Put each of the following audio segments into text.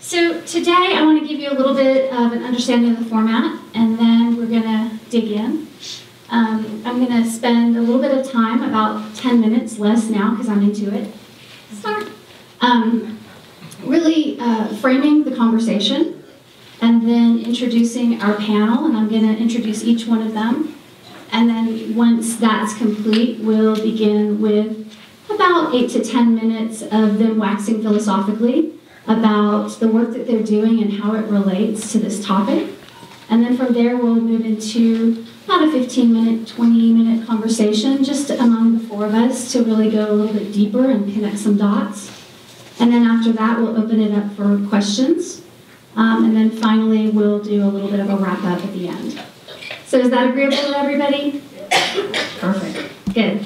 So today I want to give you a little bit of an understanding of the format, and then we're going to dig in. I'm going to spend a little bit of time, about 10 minutes, less now because I'm into it. Start. Really framing the conversation, and then introducing our panel, and I'm going to introduce each one of them. And then once that's complete, we'll begin with about 8 to 10 minutes of them waxing philosophically about the work that they're doing and how it relates to this topic. And then from there, we'll move into about a 15-minute, 20-minute conversation just among the four of us to really go a little bit deeper and connect some dots. And then after that, we'll open it up for questions. And then finally, we'll do a little bit of a wrap-up at the end. So is that agreeable to everybody? Perfect. Good.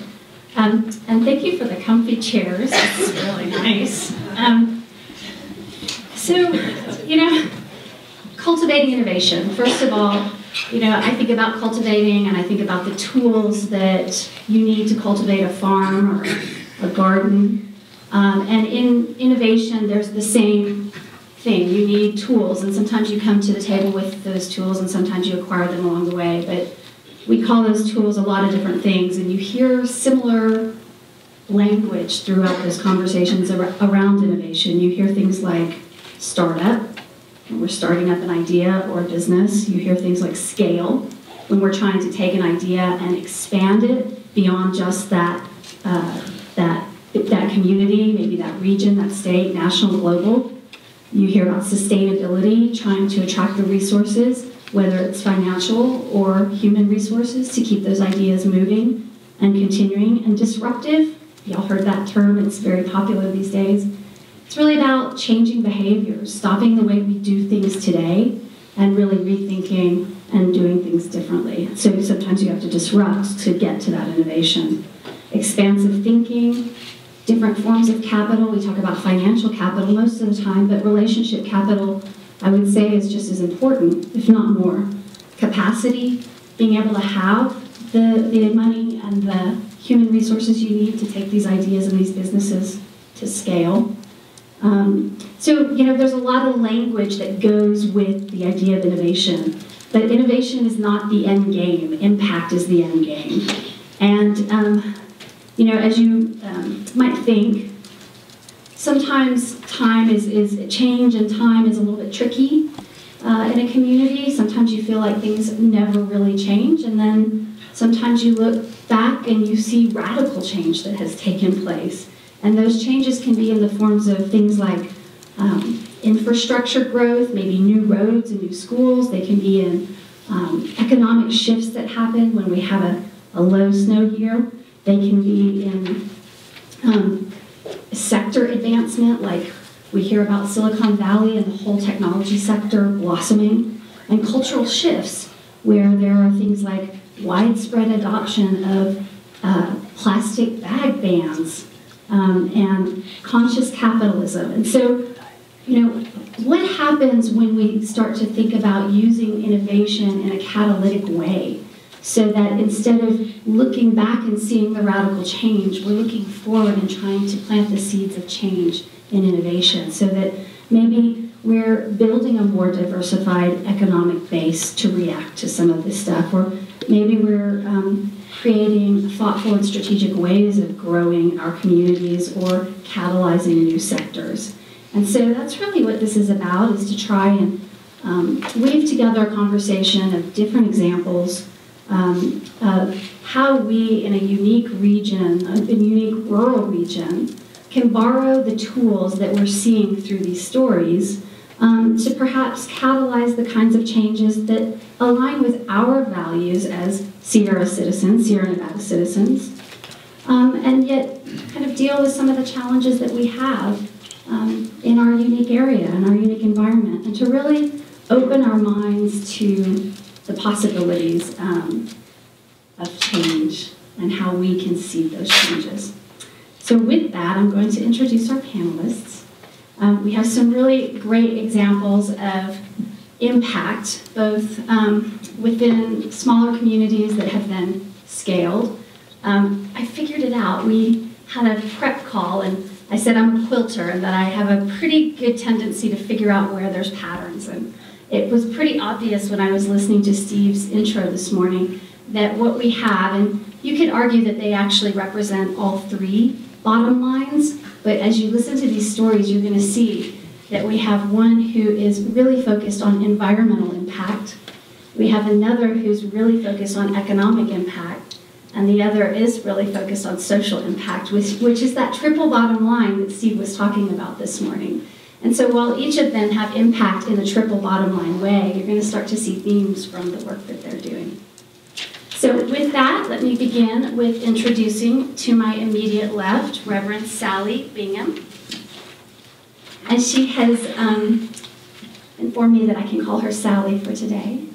And thank you for the comfy chairs. This is really nice. So, cultivating innovation. First of all, I think about cultivating, and I think about the tools that you need to cultivate a farm or a garden. And in innovation, there's the same thing. You need tools, and sometimes you come to the table with those tools, and sometimes you acquire them along the way. But we call those tools a lot of different things, and you hear similar language throughout those conversations around innovation. You hear things like startup, when we're starting up an idea or a business. You hear things like scale, when we're trying to take an idea and expand it beyond just that community, maybe that region, that state, national, global. You hear about sustainability, trying to attract the resources, whether it's financial or human resources, to keep those ideas moving and continuing. And disruptive, y'all heard that term, it's very popular these days. It's really about changing behaviors, stopping the way we do things today, and really rethinking and doing things differently. So sometimes you have to disrupt to get to that innovation. Expansive thinking, different forms of capital. We talk about financial capital most of the time, but relationship capital, I would say, is just as important, if not more. Capacity, being able to have the money and the human resources you need to take these ideas and these businesses to scale. There's a lot of language that goes with the idea of innovation, but innovation is not the end game. Impact is the end game. And, as you might think, sometimes time is change, and time is a little bit tricky in a community. Sometimes you feel like things never really change, and then sometimes you look back and you see radical change that has taken place. And those changes can be in the forms of things like infrastructure growth, maybe new roads and new schools. They can be in economic shifts that happen when we have a low snow year. They can be in sector advancement, like we hear about Silicon Valley and the whole technology sector blossoming, and cultural shifts where there are things like widespread adoption of plastic bag bans, and conscious capitalism. And so, what happens when we start to think about using innovation in a catalytic way, so that instead of looking back and seeing the radical change, we're looking forward and trying to plant the seeds of change in innovation, so that maybe we're building a more diversified economic base to react to some of this stuff, or maybe we're creating thoughtful and strategic ways of growing our communities or catalyzing new sectors. And so that's really what this is about, is to try and weave together a conversation of different examples of how we in a unique region, a unique rural region, can borrow the tools that we're seeing through these stories to perhaps catalyze the kinds of changes that align with our values as Sierra Nevada citizens, and yet kind of deal with some of the challenges that we have in our unique area and our unique environment, and to really open our minds to the possibilities of change and how we can see those changes. So with that, I'm going to introduce our panelists. We have some really great examples of impact, both within smaller communities that have then scaled. I figured it out. We had a prep call, and I said I'm a quilter and that I have a pretty good tendency to figure out where there's patterns. And it was pretty obvious when I was listening to Steve's intro this morning that what we have, and you could argue that they actually represent all three bottom lines, but as you listen to these stories, you're going to see that we have one who is really focused on environmental impact. We have another who's really focused on economic impact, and the other is really focused on social impact, which is that triple bottom line that Steve was talking about this morning. And so while each of them have impact in a triple bottom line way, you're going to start to see themes from the work that they're doing. So with that, let me begin with introducing to my immediate left, Reverend Sally Bingham. And she has informed me that I can call her Sally for today.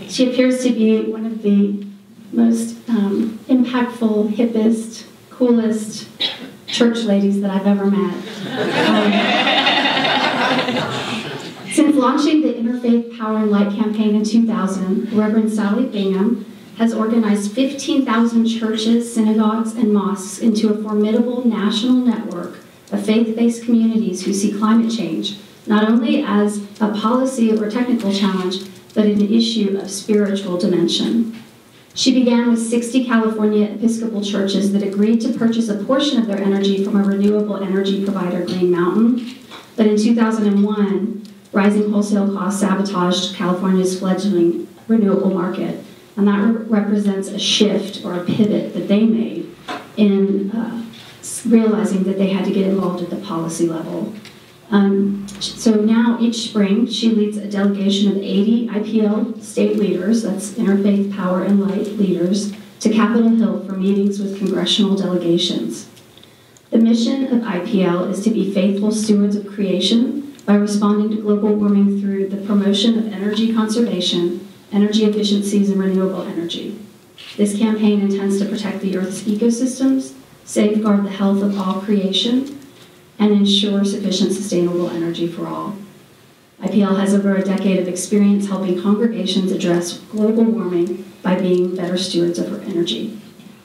She appears to be one of the most impactful, hippest, coolest church ladies that I've ever met. Since launching the Interfaith Power and Light campaign in 2000, Reverend Sally Bingham has organized 15,000 churches, synagogues, and mosques into a formidable national network of faith-based communities who see climate change not only as a policy or technical challenge, but an issue of spiritual dimension. She began with 60 California Episcopal churches that agreed to purchase a portion of their energy from a renewable energy provider, Green Mountain. But in 2001, rising wholesale costs sabotaged California's fledgling renewable market. And that represents a shift or a pivot that they made in realizing that they had to get involved at the policy level. So now each spring, she leads a delegation of 80 IPL state leaders, that's Interfaith Power and Light leaders, to Capitol Hill for meetings with congressional delegations. The mission of IPL is to be faithful stewards of creation by responding to global warming through the promotion of energy conservation, energy efficiencies, and renewable energy. This campaign intends to protect the Earth's ecosystems, safeguard the health of all creation, and ensure sufficient sustainable energy for all. IPL has over a decade of experience helping congregations address global warming by being better stewards of our energy.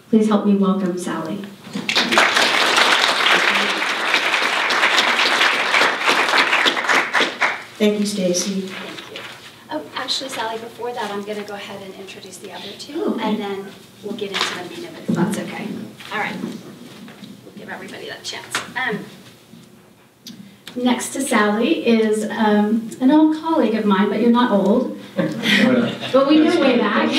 Please help me welcome Sally. Thank you, Stacy. Thank you. Oh, actually, Sally, before that, I'm going to go ahead and introduce the other two, Okay. and then we'll get into them in a minute, if that's okay. All right. We'll give everybody that chance. Next to Sally is an old colleague of mine, but you're not old. But we go way back.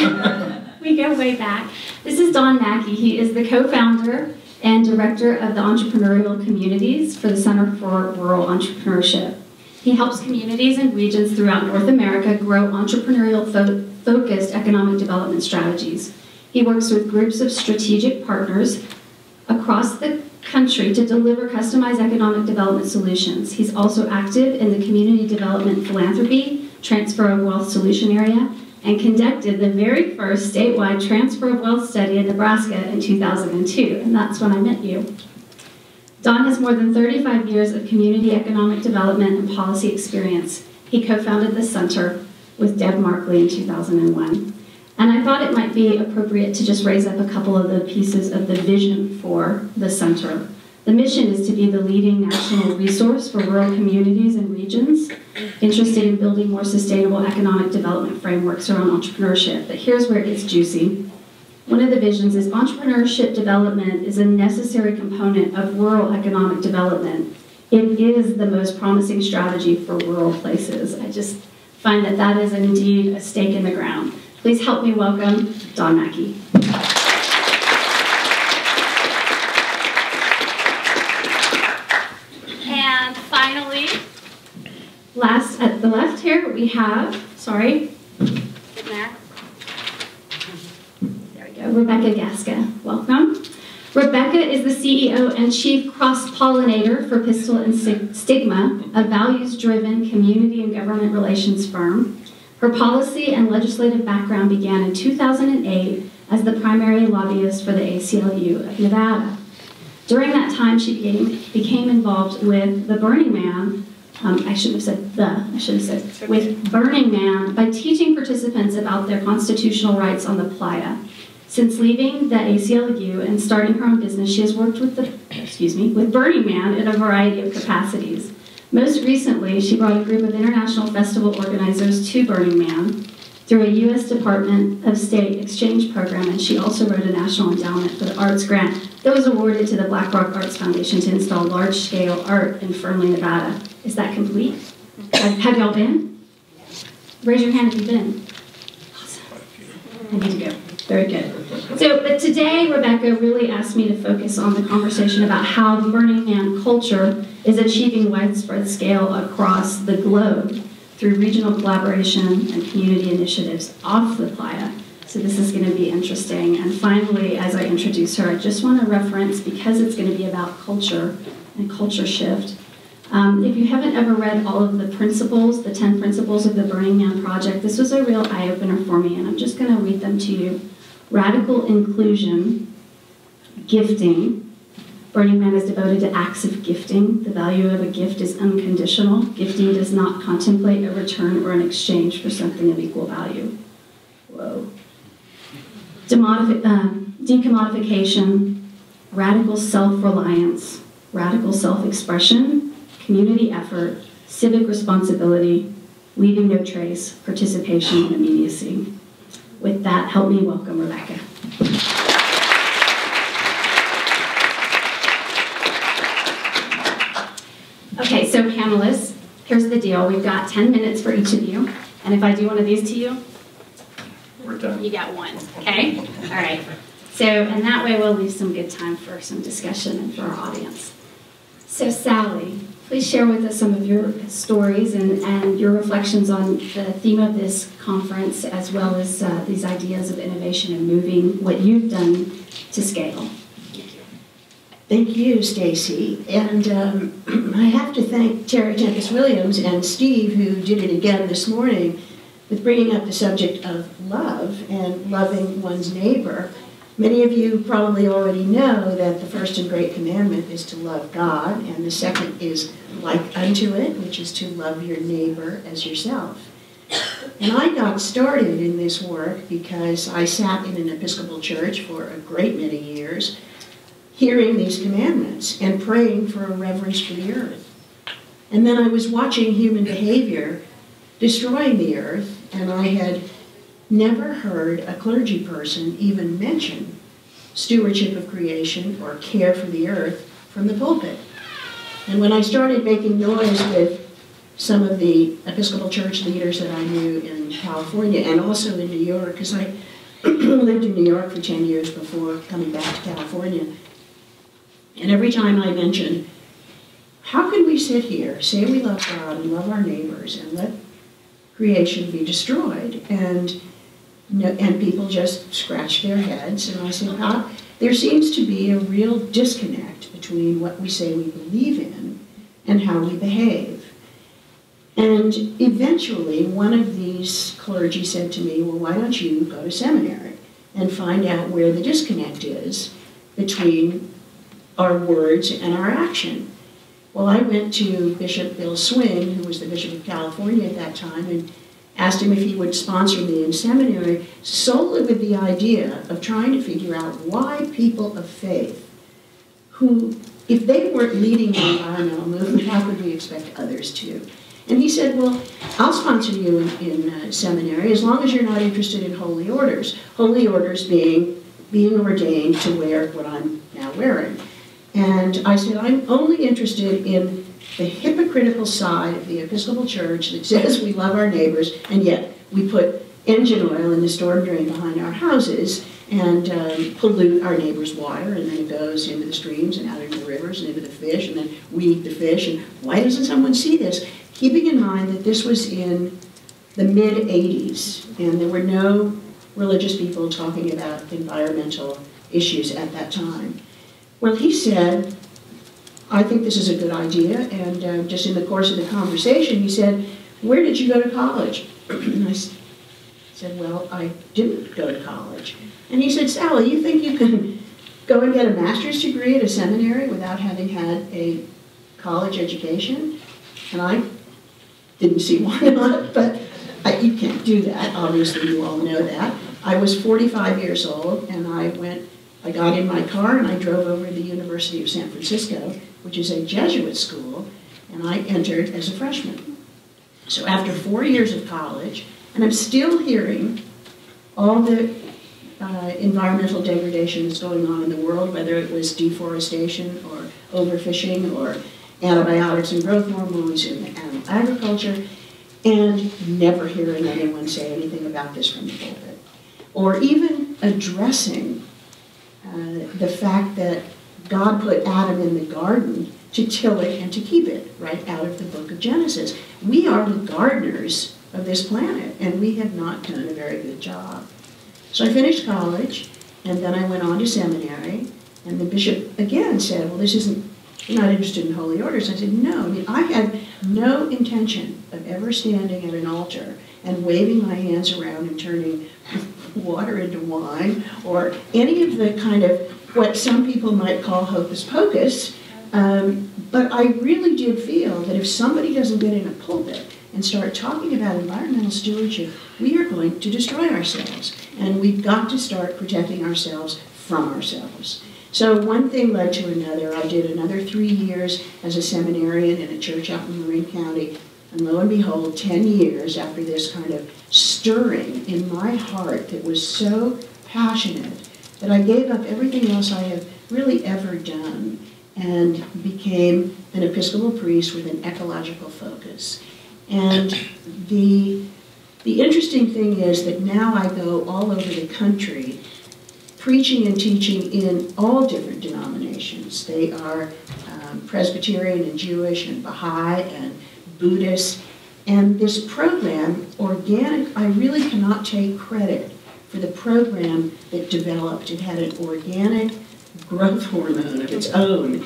We go way back. This is Don Mackey. He is the co-founder and director of the entrepreneurial communities for the Center for Rural Entrepreneurship. He helps communities and regions throughout North America grow entrepreneurial-focused economic development strategies. He works with groups of strategic partners across the country to deliver customized economic development solutions. He's also active in the community development philanthropy, transfer of wealth solution area, and conducted the very first statewide transfer of wealth study in Nebraska in 2002, and that's when I met you. Don has more than 35 years of community economic development and policy experience. He co-founded the center with Deb Markley in 2001. And I thought it might be appropriate to just raise up a couple of the pieces of the vision for the center. The mission is to be the leading national resource for rural communities and regions interested in building more sustainable economic development frameworks around entrepreneurship. But here's where it gets juicy. One of the visions is entrepreneurship development is a necessary component of rural economic development. It is the most promising strategy for rural places. I just find that that is indeed a stake in the ground. Please help me welcome Don Mackey. And finally, last at the left here, we have, sorry, get there. There we go, Rebecca Gasca. Welcome. Rebecca is the CEO and Chief Cross-Pollinator for Pistil and Stigma, a values-driven community and government relations firm. Her policy and legislative background began in 2008 as the primary lobbyist for the ACLU of Nevada. During that time, she became involved with the Burning Man, with Burning Man by teaching participants about their constitutional rights on the playa. Since leaving the ACLU and starting her own business, she has worked with with Burning Man in a variety of capacities. Most recently, she brought a group of international festival organizers to Burning Man through a U.S. Department of State exchange program, and she also wrote a National Endowment for the Arts grant that was awarded to the Black Rock Arts Foundation to install large-scale art in Fernley, Nevada. Is that complete? Have y'all been? Raise your hand if you've been. Awesome. I need to go. Very good. But today, Rebecca really asked me to focus on the conversation about how the Burning Man culture is achieving widespread scale across the globe through regional collaboration and community initiatives off the playa. So this is going to be interesting. And finally, as I introduce her, I just want to reference, because it's going to be about culture and culture shift. If you haven't ever read all of the principles, the 10 principles of the Burning Man Project, this was a real eye-opener for me, and I'm just going to read them to you. Radical inclusion, gifting. Burning Man is devoted to acts of gifting. The value of a gift is unconditional. Gifting does not contemplate a return or an exchange for something of equal value. Whoa. Decommodification, radical self-reliance, radical self-expression, community effort, civic responsibility, leaving no trace, participation, and immediacy. With that, help me welcome Rebecca. Okay, so panelists, here's the deal. We've got 10 minutes for each of you. And if I do one of these to you, we're done. You got one, okay? All right. So, and that way we'll leave some good time for some discussion and for our audience. So Sally, please share with us some of your stories and your reflections on the theme of this conference, as well as these ideas of innovation and moving what you've done to scale. Thank you, Stacy. And I have to thank Terry Tempest Williams and Steve, who did it again this morning, with bringing up the subject of love and loving one's neighbor. Many of you probably already know that the first and great commandment is to love God, and the second is like unto it, which is to love your neighbor as yourself. And I got started in this work because I sat in an Episcopal church for a great many years, hearing these commandments and praying for a reverence for the earth. And then I was watching human behavior destroying the earth, and I had never heard a clergy person even mention stewardship of creation or care for the earth from the pulpit. And when I started making noise with some of the Episcopal church leaders that I knew in California and also in New York, because I lived in New York for 10 years before coming back to California, and every time I mentioned, how can we sit here, say we love God and love our neighbors, and let creation be destroyed? And people just scratch their heads, and I said, there seems to be a real disconnect between what we say we believe in and how we behave. And eventually, one of these clergy said to me, well, why don't you go to seminary and find out where the disconnect is between our words and our action? Well, I went to Bishop Bill Swing, who was the Bishop of California at that time, and asked him if he would sponsor me in seminary, solely with the idea of trying to figure out why people of faith, who, if they weren't leading the environmental movement, how could we expect others to? And he said, well, I'll sponsor you in seminary as long as you're not interested in holy orders. Holy orders being ordained to wear what I'm now wearing. And I said, I'm only interested in the hypocritical side of the Episcopal Church that says we love our neighbors, and yet we put engine oil in the storm drain behind our houses and pollute our neighbor's water, and then it goes into the streams and out into the rivers and into the fish, and then we eat the fish. And why doesn't someone see this? Keeping in mind that this was in the mid-'80s, and there were no religious people talking about environmental issues at that time. Well, he said, I think this is a good idea, and just in the course of the conversation, he said, where did you go to college? And I said, well, I didn't go to college. And he said, Sally, you think you can go and get a master's degree at a seminary without having had a college education? And I didn't see why not, but you can't do that. Obviously, you all know that. I was 45 years old, and I got in my car and I drove over to the University of San Francisco, which is a Jesuit school, and I entered as a freshman. So after 4 years of college, and I'm still hearing all the environmental degradation that's going on in the world, whether it was deforestation or overfishing or antibiotics and growth hormones in animal agriculture, and never hearing anyone say anything about this from the pulpit. Or even addressing the fact that God put Adam in the garden to till it and to keep it, right out of the book of Genesis. We are the gardeners of this planet, and we have not done a very good job. So I finished college, and then I went on to seminary, and the bishop again said, well, you're not interested in holy orders. I said, no. I mean, I had no intention of ever standing at an altar and waving my hands around and turning water into wine, or any of the kind of what some people might call hocus pocus. But I really did feel that if somebody doesn't get in a pulpit and start talking about environmental stewardship, we are going to destroy ourselves. And we've got to start protecting ourselves from ourselves. So one thing led to another. I did another 3 years as a seminarian in a church out in Marin County. And lo and behold, 10 years after this kind of stirring in my heart that was so passionate that I gave up everything else I have really ever done and became an Episcopal priest with an ecological focus. And the interesting thing is that now I go all over the country preaching and teaching in all different denominations. They are Presbyterian and Jewish and Baha'i and Buddhist. And this program, organic, I really cannot take credit for the program that developed. It had an organic growth hormone of its own,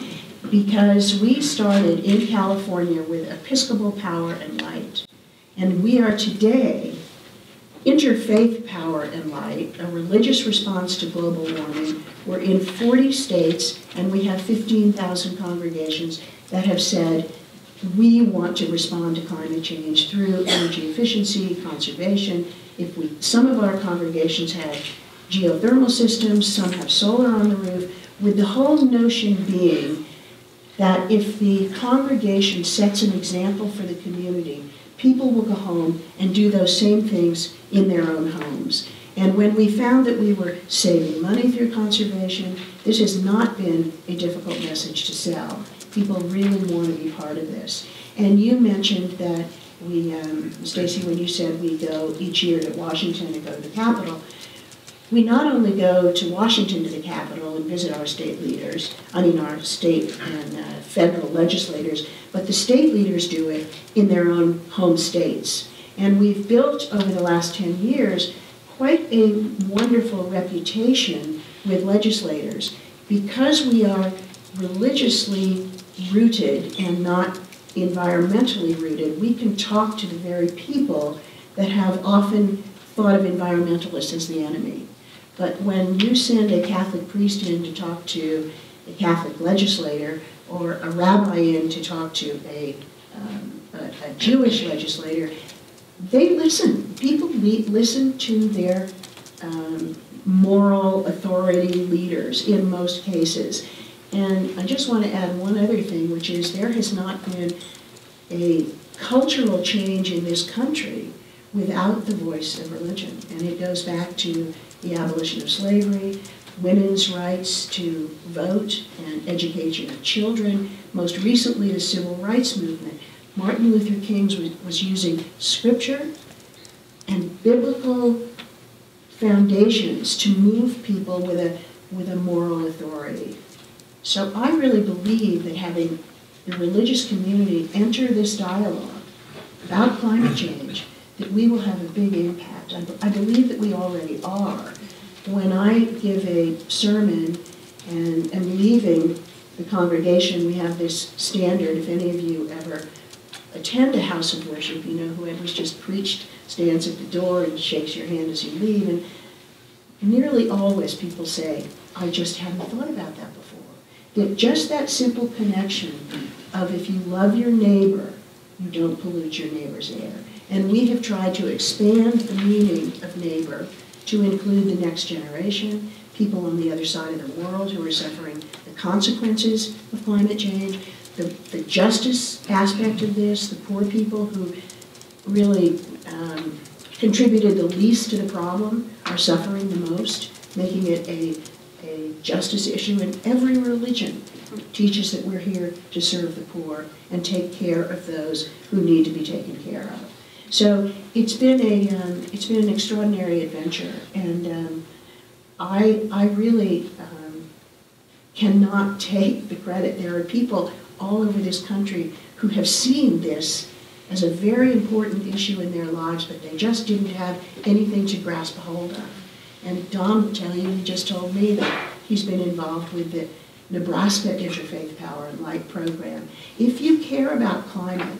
because we started in California with Episcopal power and light. And we are today interfaith power and light, a religious response to global warming. We're in 40 states, and we have 15,000 congregations that have said, we want to respond to climate change through energy efficiency, conservation. Some of our congregations have geothermal systems, some have solar on the roof, with the whole notion being that if the congregation sets an example for the community, people will go home and do those same things in their own homes. And when we found that we were saving money through conservation, this has not been a difficult message to sell. People really want to be part of this. And you mentioned that Stacy, when you said we go each year to Washington and go to the Capitol, we not only go to Washington to the Capitol and visit our state leaders, our state and federal legislators, but the state leaders do it in their own home states. And we've built over the last 10 years quite a wonderful reputation with legislators because we are religiously rooted and not environmentally rooted. We can talk to the very people that have often thought of environmentalists as the enemy. But when you send a Catholic priest in to talk to a Catholic legislator, or a rabbi in to talk to a Jewish legislator, they listen. People listen to their moral authority leaders in most cases. And I just want to add one other thing, which is there has not been a cultural change in this country without the voice of religion. And it goes back to the abolition of slavery, women's rights to vote and education of children, most recently the civil rights movement. Martin Luther King was using scripture and biblical foundations to move people with a moral authority. So I really believe that having the religious community enter this dialogue about climate change, that we will have a big impact. I believe that we already are. When I give a sermon and am leaving the congregation, we have this standard. If any of you ever attend a house of worship, you know whoever's just preached stands at the door and shakes your hand as you leave. And nearly always people say, I just hadn't thought about that before. That just that simple connection of if you love your neighbor, you don't pollute your neighbor's air. And we have tried to expand the meaning of neighbor to include the next generation, people on the other side of the world who are suffering the consequences of climate change, the justice aspect of this, the poor people who really contributed the least to the problem are suffering the most, making it a justice issue. And every religion teaches that we're here to serve the poor and take care of those who need to be taken care of. So it's been an extraordinary adventure, and I really cannot take the credit. There are people all over this country who have seen this as a very important issue in their lives, but they just didn't have anything to grasp a hold of. And Don will tell you, he just told me that he's been involved with the Nebraska Interfaith Power and Light program. If you care about climate,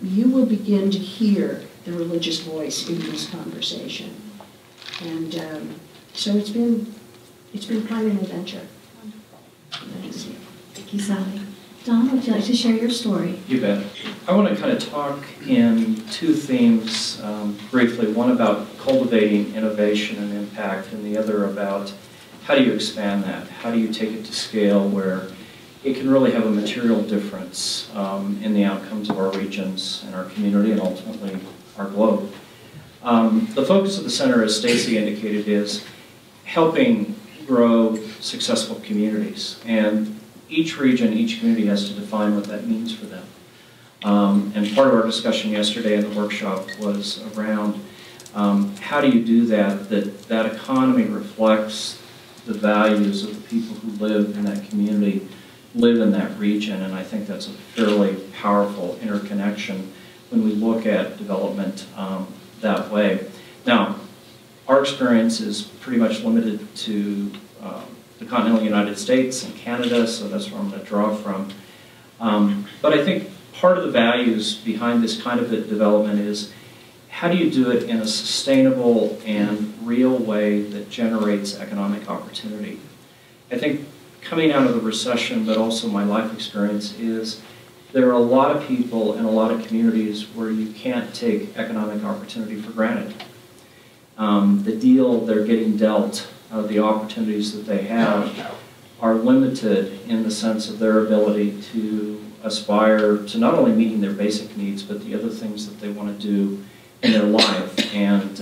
you will begin to hear the religious voice in this conversation. And so it's been quite an adventure. Thanks. Thank you, Sally. Don, would you like to share your story? You bet. I want to kind of talk in two themes briefly. One about cultivating innovation and impact, and the other about how do you expand that? How do you take it to scale where it can really have a material difference in the outcomes of our regions and our community and ultimately our globe. The focus of the center, as Stacy indicated, is helping grow successful communities. And each region, each community has to define what that means for them. And part of our discussion yesterday in the workshop was around how do you do that, that economy reflects the values of the people who live in that community, live in that region, and I think that's a fairly powerful interconnection when we look at development that way. Now, our experience is pretty much limited to the continental United States and Canada, so that's where I'm going to draw from. But I think part of the values behind this kind of development is how do you do it in a sustainable and real way that generates economic opportunity? I think coming out of the recession, but also my life experience, is there are a lot of people in a lot of communities where you can't take economic opportunity for granted. The deal they're getting dealt, the opportunities that they have, are limited in the sense of their ability to aspire to not only meeting their basic needs, but the other things that they want to do in their life. And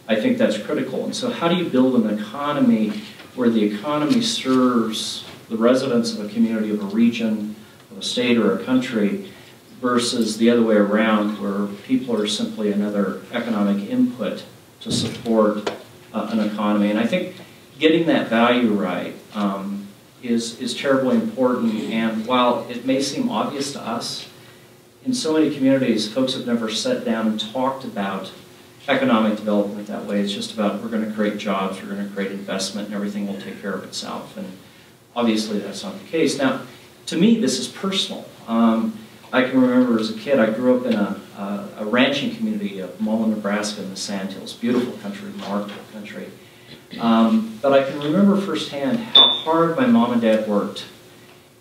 I think that's critical. And so how do you build an economy where the economy serves the residents of a community, of a region, of a state or a country, versus the other way around, where people are simply another economic input to support an economy? And I think getting that value right is terribly important. And while it may seem obvious to us, in so many communities, folks have never sat down and talked about economic development that way. It's just about, we're going to create jobs, we're going to create investment, and everything will take care of itself. And obviously that's not the case. Now, to me, this is personal. I can remember as a kid, I grew up in a ranching community of Mullen, Nebraska in the Sandhills. Beautiful country, remarkable country. But I can remember firsthand how hard my mom and dad worked.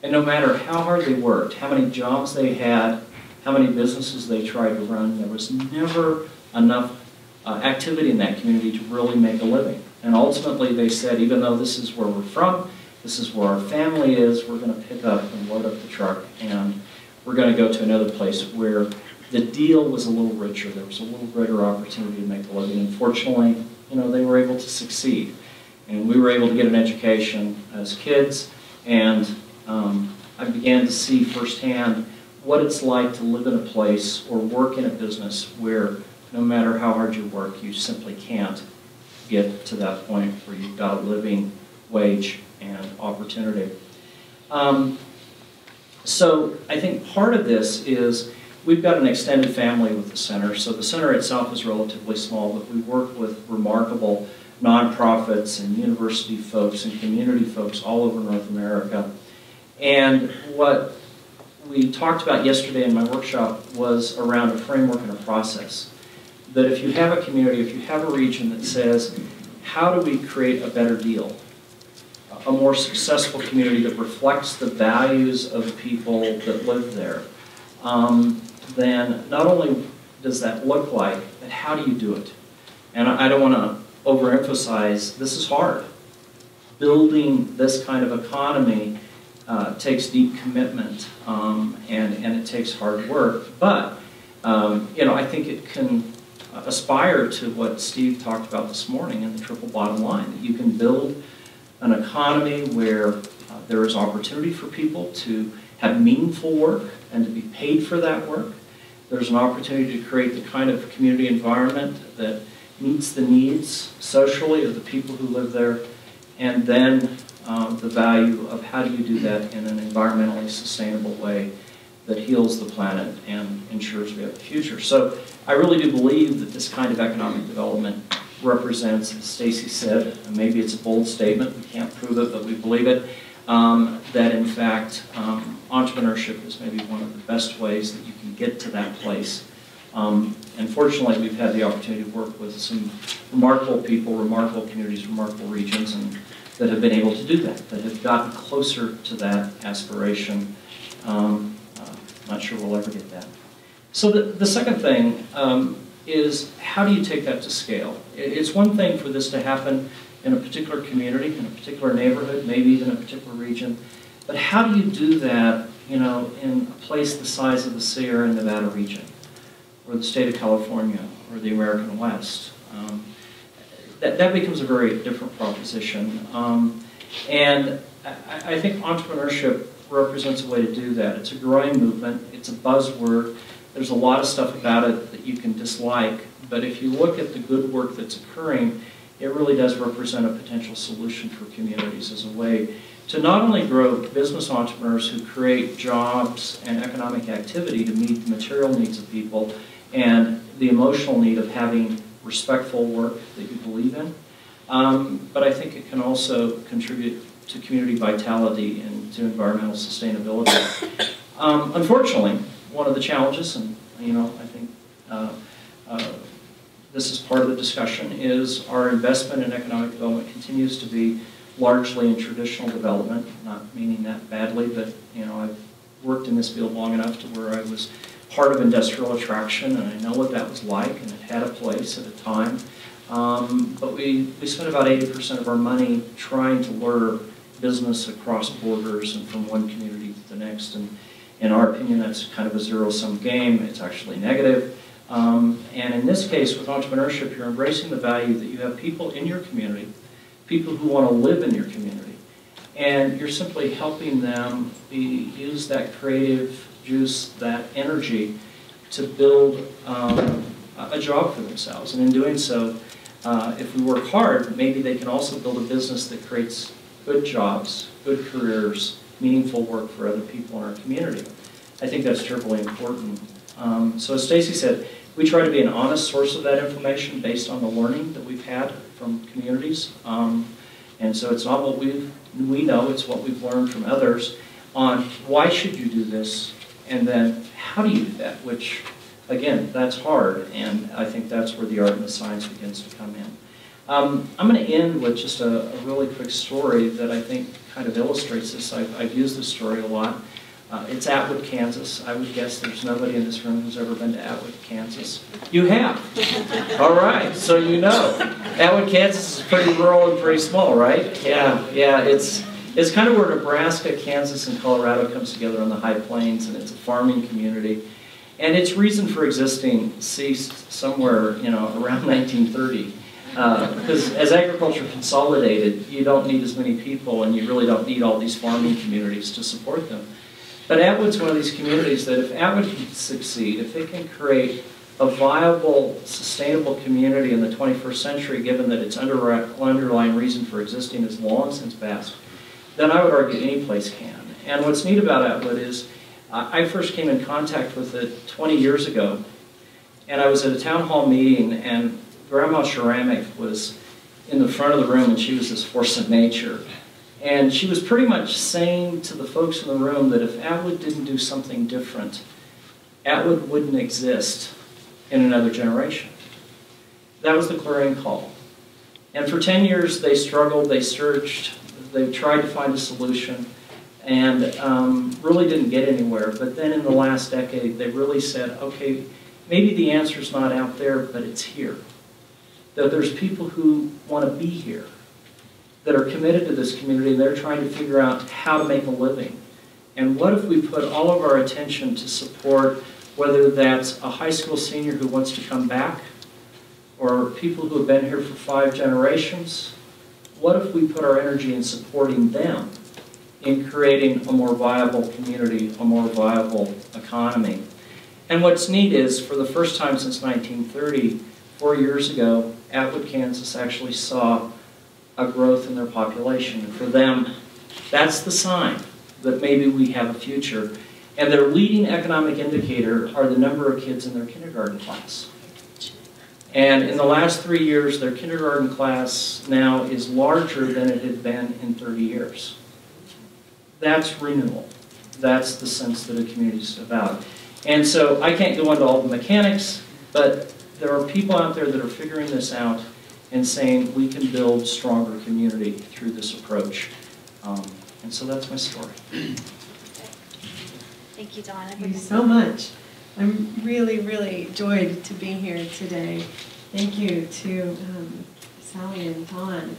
And no matter how hard they worked, how many jobs they had, how many businesses they tried to run, there was never enough activity in that community to really make a living. And ultimately they said, even though this is where we're from, this is where our family is, we're going to pick up and load up the truck and we're going to go to another place where the deal was a little richer. There was a little greater opportunity to make a living. And fortunately, they were able to succeed. And we were able to get an education as kids, and I began to see firsthand what it's like to live in a place or work in a business where no matter how hard you work, you simply can't get to that point where you've got a living wage and opportunity. So I think part of this is we've got an extended family with the center. So the center itself is relatively small, but we work with remarkable nonprofits and university folks and community folks all over North America. And what we talked about yesterday in my workshop was around a framework and a process. That if you have a community, if you have a region that says, how do we create a better deal? A more successful community that reflects the values of the people that live there, then not only does that look like, but how do you do it? And I don't want to overemphasize, this is hard. Building this kind of economy takes deep commitment, and it takes hard work. But, I think it can aspire to what Steve talked about this morning in the triple bottom line, that you can build an economy where there is opportunity for people to have meaningful work and to be paid for that work. There's an opportunity to create the kind of community environment that meets the needs socially of the people who live there, and then the value of how do you do that in an environmentally sustainable way that heals the planet and ensures we have a future. So I really do believe that this kind of economic development represents, as Stacy said, and maybe it's a bold statement, we can't prove it, but we believe it, that in fact entrepreneurship is maybe one of the best ways that you can get to that place. And fortunately, we've had the opportunity to work with some remarkable people, remarkable communities, remarkable regions, and that have been able to do that have gotten closer to that aspiration. Not sure we'll ever get that. So the second thing is, how do you take that to scale? It's one thing for this to happen in a particular community, in a particular neighborhood, maybe even a particular region, but how do you do that, in a place the size of the Sierra Nevada region, or the state of California, or the American West? That becomes a very different proposition. And I think entrepreneurship represents a way to do that. It's a growing movement. It's a buzzword. There's a lot of stuff about it that you can dislike, but if you look at the good work that's occurring, it really does represent a potential solution for communities as a way to not only grow business entrepreneurs who create jobs and economic activity to meet the material needs of people and the emotional need of having respectful work that you believe in, but I think it can also contribute to community vitality and to environmental sustainability. Unfortunately, one of the challenges, and I think this is part of the discussion, is our investment in economic development continues to be largely in traditional development, not meaning that badly, but I've worked in this field long enough to where I was part of industrial attraction, and I know what that was like, and it had a place at a time. But we spent about 80% of our money trying to lure business across borders and from one community to the next, and in our opinion, that's kind of a zero-sum game. It's actually negative. And in this case, with entrepreneurship, you're embracing the value that you have people in your community, people who want to live in your community, and you're simply helping them use that creative juice, that energy, to build a job for themselves. And in doing so, if we work hard, maybe they can also build a business that creates good jobs, good careers, meaningful work for other people in our community. I think that's terribly important. So as Stacy said, we try to be an honest source of that information based on the learning that we've had from communities. And so it's not what we know, it's what we've learned from others on why should you do this, and then how do you do that, which, again, that's hard, and I think that's where the art and the science begins to come in. I'm going to end with just a really quick story that I think kind of illustrates this. I've used this story a lot. It's Atwood, Kansas. I would guess there's nobody in this room who's ever been to Atwood, Kansas. You have? All right, so you know. Atwood, Kansas is pretty rural and pretty small, right? Yeah, it's kind of where Nebraska, Kansas, and Colorado comes together on the high plains, and it's a farming community. And its reason for existing ceased somewhere, around 1930. Because as agriculture consolidated, you don't need as many people, and you really don't need all these farming communities to support them. But Atwood's one of these communities that if Atwood can succeed, if it can create a viable, sustainable community in the 21st century, given that its underlying reason for existing is long since passed, then I would argue any place can. And what's neat about Atwood is I first came in contact with it 20 years ago, and I was at a town hall meeting, and Grandma Ceramic was in the front of the room, and she was this force of nature. And she was pretty much saying to the folks in the room that if Atwood didn't do something different, Atwood wouldn't exist in another generation. That was the clarion call. And for 10 years, they struggled, they searched, they tried to find a solution, and really didn't get anywhere. But then in the last decade, they really said, okay, maybe the answer's not out there, but it's here. that there's people who want to be here, that are committed to this community, and they're trying to figure out how to make a living. And what if we put all of our attention to support, whether that's a high school senior who wants to come back, or people who have been here for 5 generations? What if we put our energy in supporting them, in creating a more viable community, a more viable economy? And what's neat is, for the first time since 1930, 4 years ago, Atwood, Kansas actually saw a growth in their population. And for them, that's the sign that maybe we have a future. And their leading economic indicator are the number of kids in their kindergarten class. And in the last 3 years, their kindergarten class now is larger than it had been in 30 years. That's renewal. That's the sense that a community is about. And so I can't go into all the mechanics, but there are people out there that are figuring this out and saying we can build stronger community through this approach. And so that's my story. Thank you, Dawn. Thank you so much. I'm really, really joyed to be here today. Thank you to Sally and Dawn.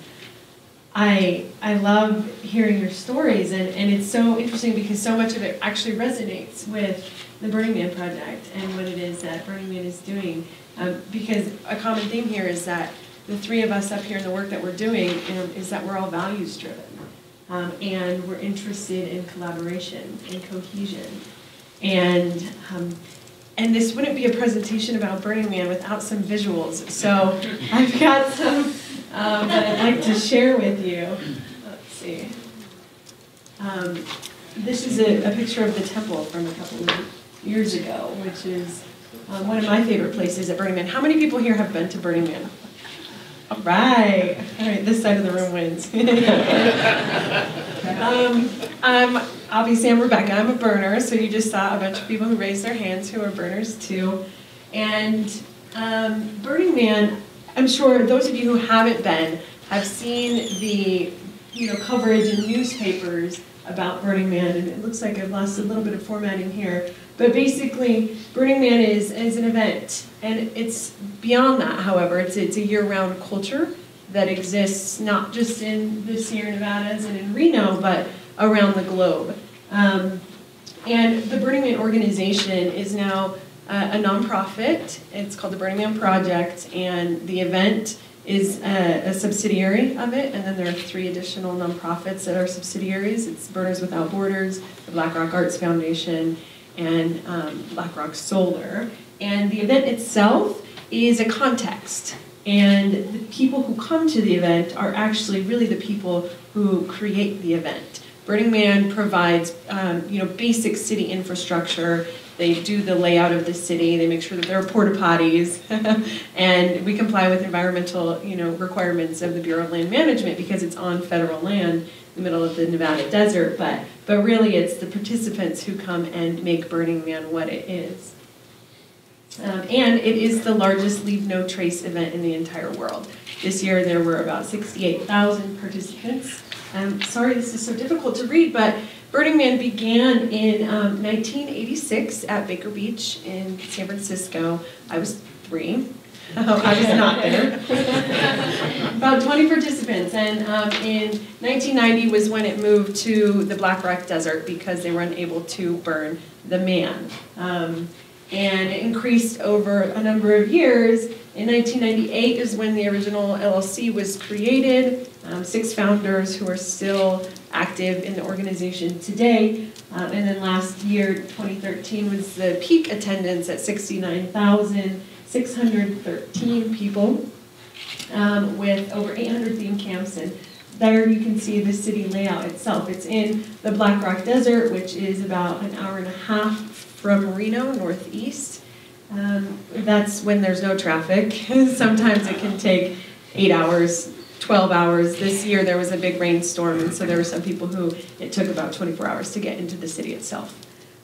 I love hearing your stories, and it's so interesting because so much of it actually resonates with the Burning Man Project and what it is that Burning Man is doing. Because a common theme here is that the 3 of us up here in the work that we're doing is that we're all values driven. And we're interested in collaboration and cohesion. And this wouldn't be a presentation about Burning Man without some visuals. So I've got some that I'd like to share with you. Let's see. This is a picture of the temple from a couple of years ago, which is one of my favorite places at Burning Man. How many people here have been to Burning Man? All right, this side of the room wins. Obviously, I'm Rebecca. I'm a burner, so you just saw a bunch of people who raised their hands who are burners too. And Burning Man, I'm sure those of you who haven't been have seen the coverage in newspapers about Burning Man, and it looks like I've lost a little bit of formatting here. But basically, Burning Man is an event, and it's beyond that, however. It's a year-round culture that exists not just in the Sierra Nevadas and in Reno, but around the globe. And the Burning Man organization is now a nonprofit. It's called the Burning Man Project, and the event is a subsidiary of it, and then there are 3 additional nonprofits that are subsidiaries. It's Burners Without Borders, the Black Rock Arts Foundation, and Black Rock Solar. And the event itself is a context, and the people who come to the event are actually really the people who create the event. Burning Man provides basic city infrastructure. They do the layout of the city. They make sure that there are porta potties, and we comply with environmental requirements of the Bureau of Land Management because it's on federal land in the middle of the Nevada desert. But really, it's the participants who come and make Burning Man what it is. And it is the largest Leave No Trace event in the entire world. This year, there were about 68,000 participants. Sorry, this is so difficult to read, but Burning Man began in 1986 at Baker Beach in San Francisco. I was 3. I was not there. About 20 participants, and in 1990 was when it moved to the Black Rock Desert because they were unable to burn the man. And it increased over a number of years. In 1998 is when the original LLC was created. 6 founders who are still active in the organization today. And then last year, 2013, was the peak attendance at 69,613 people with over 800 theme camps. And there you can see the city layout itself. It's in the Black Rock Desert, which is about an hour and a half from Reno, northeast. That's when there's no traffic. Sometimes it can take 8 hours, 12 hours. This year there was a big rainstorm, and so there were some people who it took about 24 hours to get into the city itself.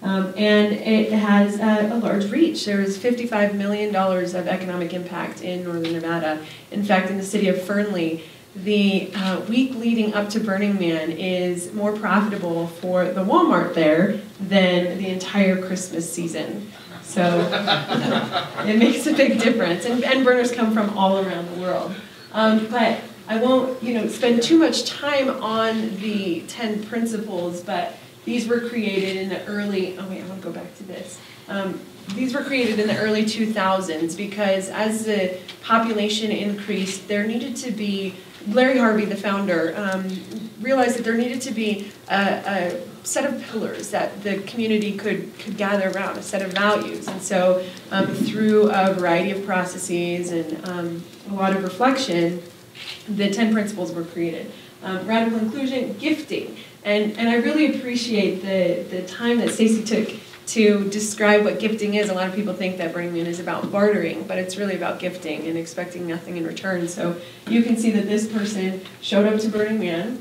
And it has a large reach. There is $55 million of economic impact in northern Nevada. In fact, in the city of Fernley, the week leading up to Burning Man is more profitable for the Walmart there than the entire Christmas season. So it makes a big difference. And burners come from all around the world. But I won't, spend too much time on the 10 principles, but these were created in the early, I want to go back to this. These were created in the early 2000s because as the population increased, there needed to be, Larry Harvey, the founder, realized that there needed to be a set of pillars that the community could gather around, a set of values. And so through a variety of processes and a lot of reflection, the 10 principles were created. Radical inclusion, gifting. And I really appreciate the time that Stacy took to describe what gifting is. A lot of people think that Burning Man is about bartering, but it's really about gifting and expecting nothing in return. So you can see that this person showed up to Burning Man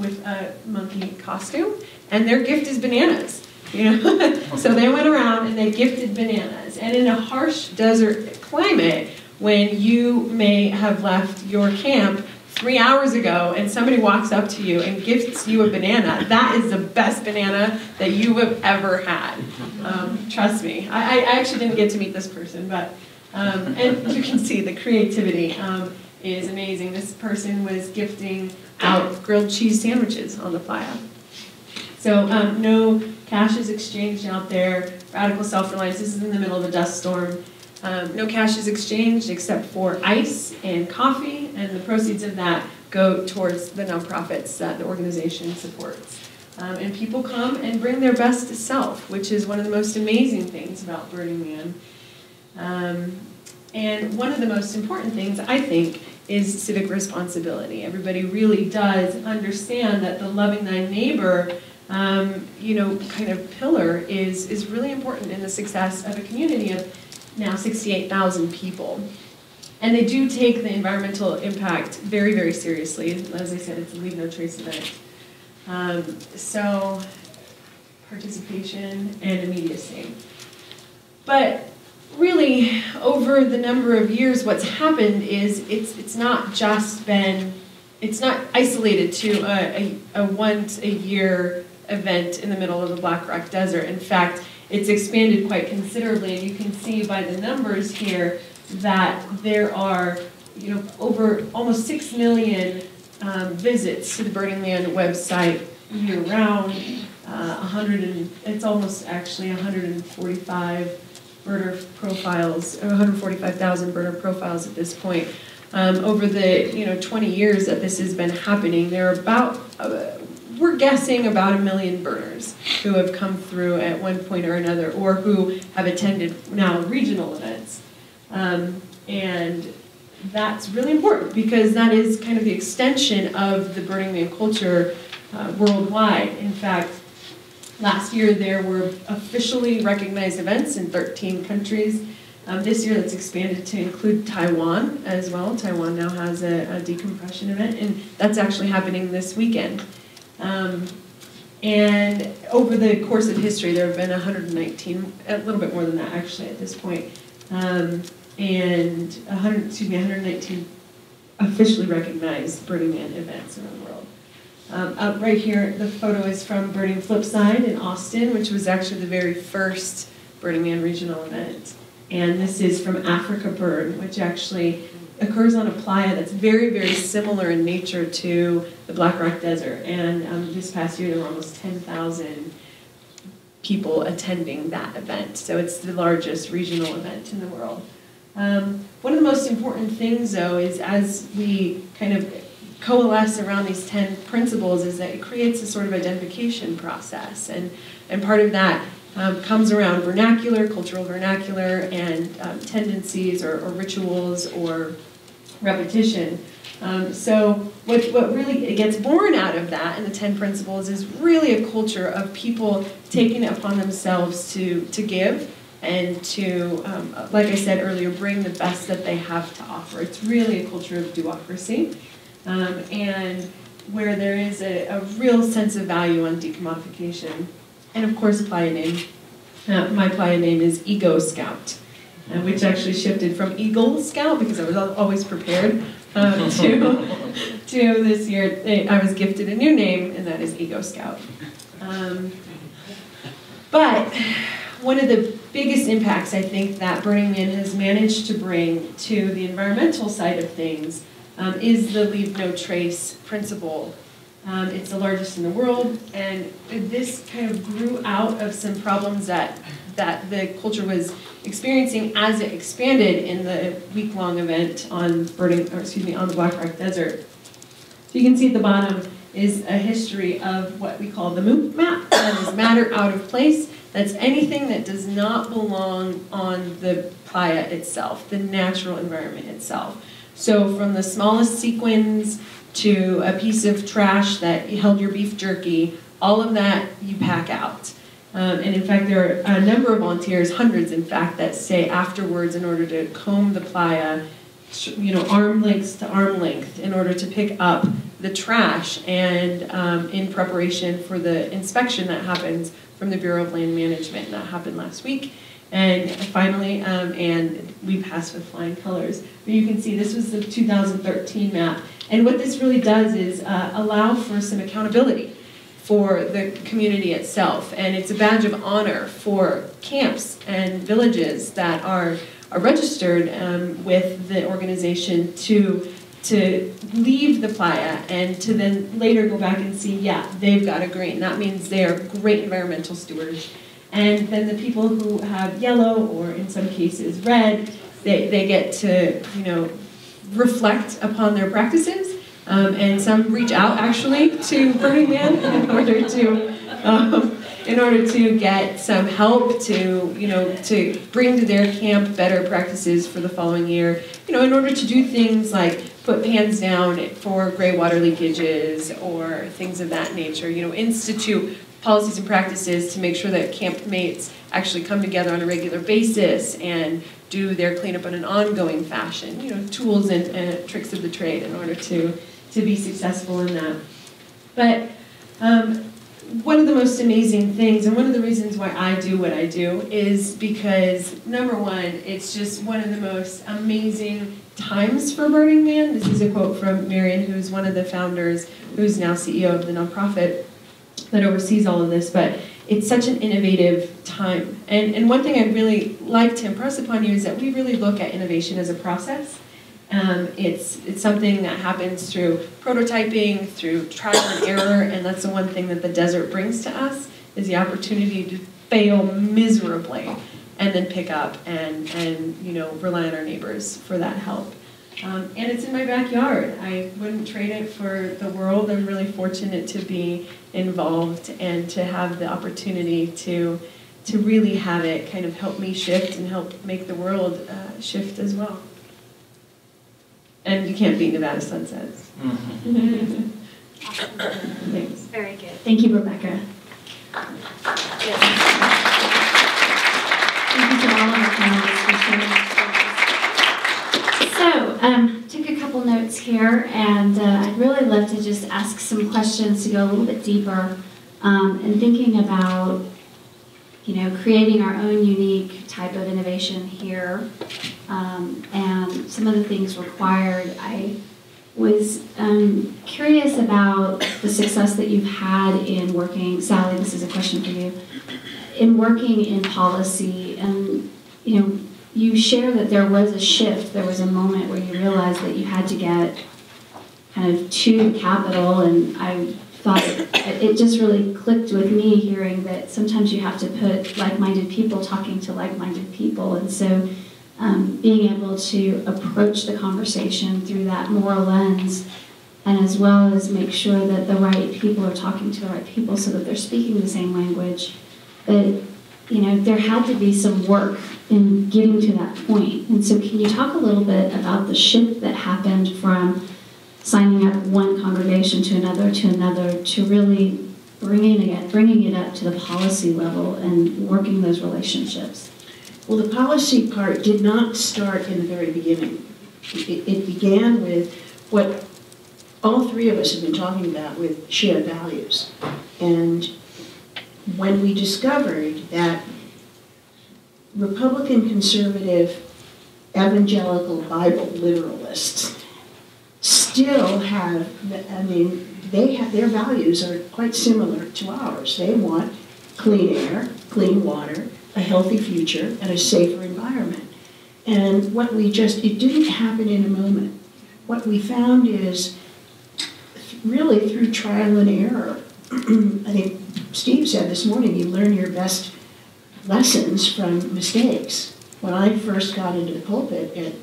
with a monkey costume, and their gift is bananas. So they went around and they gifted bananas. And in a harsh desert climate, when you may have left your camp 3 hours ago and somebody walks up to you and gifts you a banana, that is the best banana that you have ever had. Trust me. I actually didn't get to meet this person, but, and you can see the creativity is amazing. This person was gifting out grilled cheese sandwiches on the playa. So no cash is exchanged out there. Radical self-reliance. This is in the middle of a dust storm. No cash is exchanged except for ice and coffee, and the proceeds of that go towards the nonprofits that the organization supports. And people come and bring their best self, which is one of the most amazing things about Burning Man. And one of the most important things, I think, is civic responsibility. Everybody really does understand that the loving thy neighbor kind of pillar is really important in the success of a community of now 68,000 people. And they do take the environmental impact very, very seriously. As I said, it's a leave no trace event. So participation and immediacy. But really, over the number of years, what's happened is it's not isolated to a once-a-year event in the middle of the Black Rock Desert. In fact, it's expanded quite considerably, and you can see by the numbers here that there are, over almost 6 million visits to the Burning Man website year-round. It's almost actually 145 burner profiles, 145,000 burner profiles at this point. Over the 20 years that this has been happening, there are about we're guessing about 1 million burners who have come through at one point or another, or who have attended now regional events. And that's really important because that is kind of the extension of the Burning Man culture worldwide. In fact, last year there were officially recognized events in 13 countries. This year that's expanded to include Taiwan as well. Taiwan now has a decompression event, and that's actually happening this weekend. And over the course of history, there have been 119, a little bit more than that actually at this point, and 119 officially recognized Burning Man events around the world. Up right here, the photo is from Burning Flipside in Austin, which was actually the very first Burning Man regional event. And this is from Africa Burn, which actually occurs on a playa that's very, very similar in nature to the Black Rock Desert. And this past year, there were almost 10,000 people attending that event. So it's the largest regional event in the world. One of the most important things, though, is as we kind of coalesce around these 10 principles is that it creates a sort of identification process. And part of that comes around vernacular, cultural vernacular, and tendencies or rituals or repetition. So what really gets born out of that in the 10 principles is really a culture of people taking it upon themselves to give and to, like I said earlier, bring the best that they have to offer. It's really a culture of do-ocracy, and where there is a real sense of value on decommodification. And of course, playa name. My playa name is Ego Scout, which actually shifted from Eagle Scout because I was always prepared to this year. I was gifted a new name, and that is Ego Scout. But one of the biggest impacts I think that Burning Man has managed to bring to the environmental side of things is the leave no trace principle. It's the largest in the world, and this kind of grew out of some problems that the culture was experiencing as it expanded in the week-long event on the Black Rock Desert. So you can see at the bottom is a history of what we call the MOOP map. That is matter out of place. That's anything that does not belong on the playa itself, the natural environment itself. So from the smallest sequins to a piece of trash that held your beef jerky, all of that you pack out. And in fact, there are a number of volunteers, hundreds in fact, that stay afterwards in order to comb the playa, arm length to arm length, in order to pick up the trash and in preparation for the inspection that happens from the Bureau of Land Management. That happened last week. And finally, and we passed with flying colors. But you can see this was the 2013 map. And what this really does is allow for some accountability for the community itself. And it's a badge of honor for camps and villages that are registered with the organization to leave the playa and to then later go back and see, yeah, they've got a green. That means they are great environmental stewards. And then the people who have yellow, or in some cases red, they get to, reflect upon their practices. And some reach out actually to Burning Man in order to get some help to bring to their camp better practices for the following year. In order to do things like put pans down for gray water leakages or things of that nature. Institute policies and practices to make sure that campmates actually come together on a regular basis and do their cleanup in an ongoing fashion. Tools and tricks of the trade in order to be successful in that. But one of the most amazing things, and one of the reasons why I do what I do, is because, number one, it's just one of the most amazing times for Burning Man. This is a quote from Marion, who's one of the founders, who's now CEO of the nonprofit that oversees all of this, but it's such an innovative time. And one thing I'd really like to impress upon you is that we really look at innovation as a process. It's something that happens through prototyping, through trial and error, and that's the one thing that the desert brings to us, is the opportunity to fail miserably and then pick up and rely on our neighbors for that help. And it's in my backyard. I wouldn't trade it for the world. I'm really fortunate to be involved and to have the opportunity to really have it kind of help me shift and help make the world shift as well. And you can't beat Nevada sunsets. Mm-hmm. Thanks. Very good. Thank you, Rebecca. Yes. Thank you to all of our panelists for sharing. So, took a couple notes here, and I'd really love to just ask some questions to go a little bit deeper and thinking about, creating our own unique type of innovation here, and some of the things required. I was curious about the success that you've had in working, Sally, this is a question for you, in working in policy, and you share that there was a shift, there was a moment where you realized that you had to get kind of to the Capitol, and I thought it just really clicked with me hearing that sometimes you have to put like-minded people talking to like-minded people, and so being able to approach the conversation through that moral lens, and as well as make sure that the right people are talking to the right people so that they're speaking the same language. But there had to be some work in getting to that point. And so can you talk a little bit about the shift that happened from signing up one congregation to another to really bringing it up to the policy level and working those relationships? Well, the policy part did not start in the very beginning. It began with what all three of us have been talking about, with shared values. And when we discovered that Republican, conservative, evangelical Bible literalists still have, their values are quite similar to ours. They want clean air, clean water, a healthy future and a safer environment. And what we just, it didn't happen in a moment. What we found is really through trial and error. I think Steve said this morning, you learn your best lessons from mistakes. When I first got into the pulpit at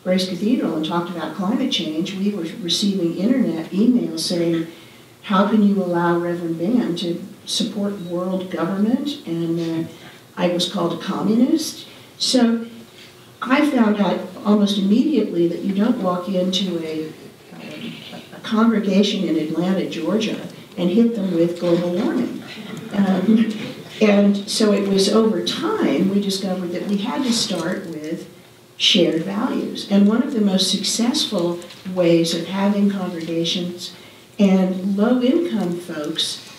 Grace Cathedral and talked about climate change, we were receiving internet emails saying, how can you allow Reverend Van to support world government? And I was called a communist. So I found out almost immediately that you don't walk into a congregation in Atlanta, Georgia, and hit them with global warming. And so it was over time we discovered that we had to start with shared values. And one of the most successful ways of having congregations and low-income folks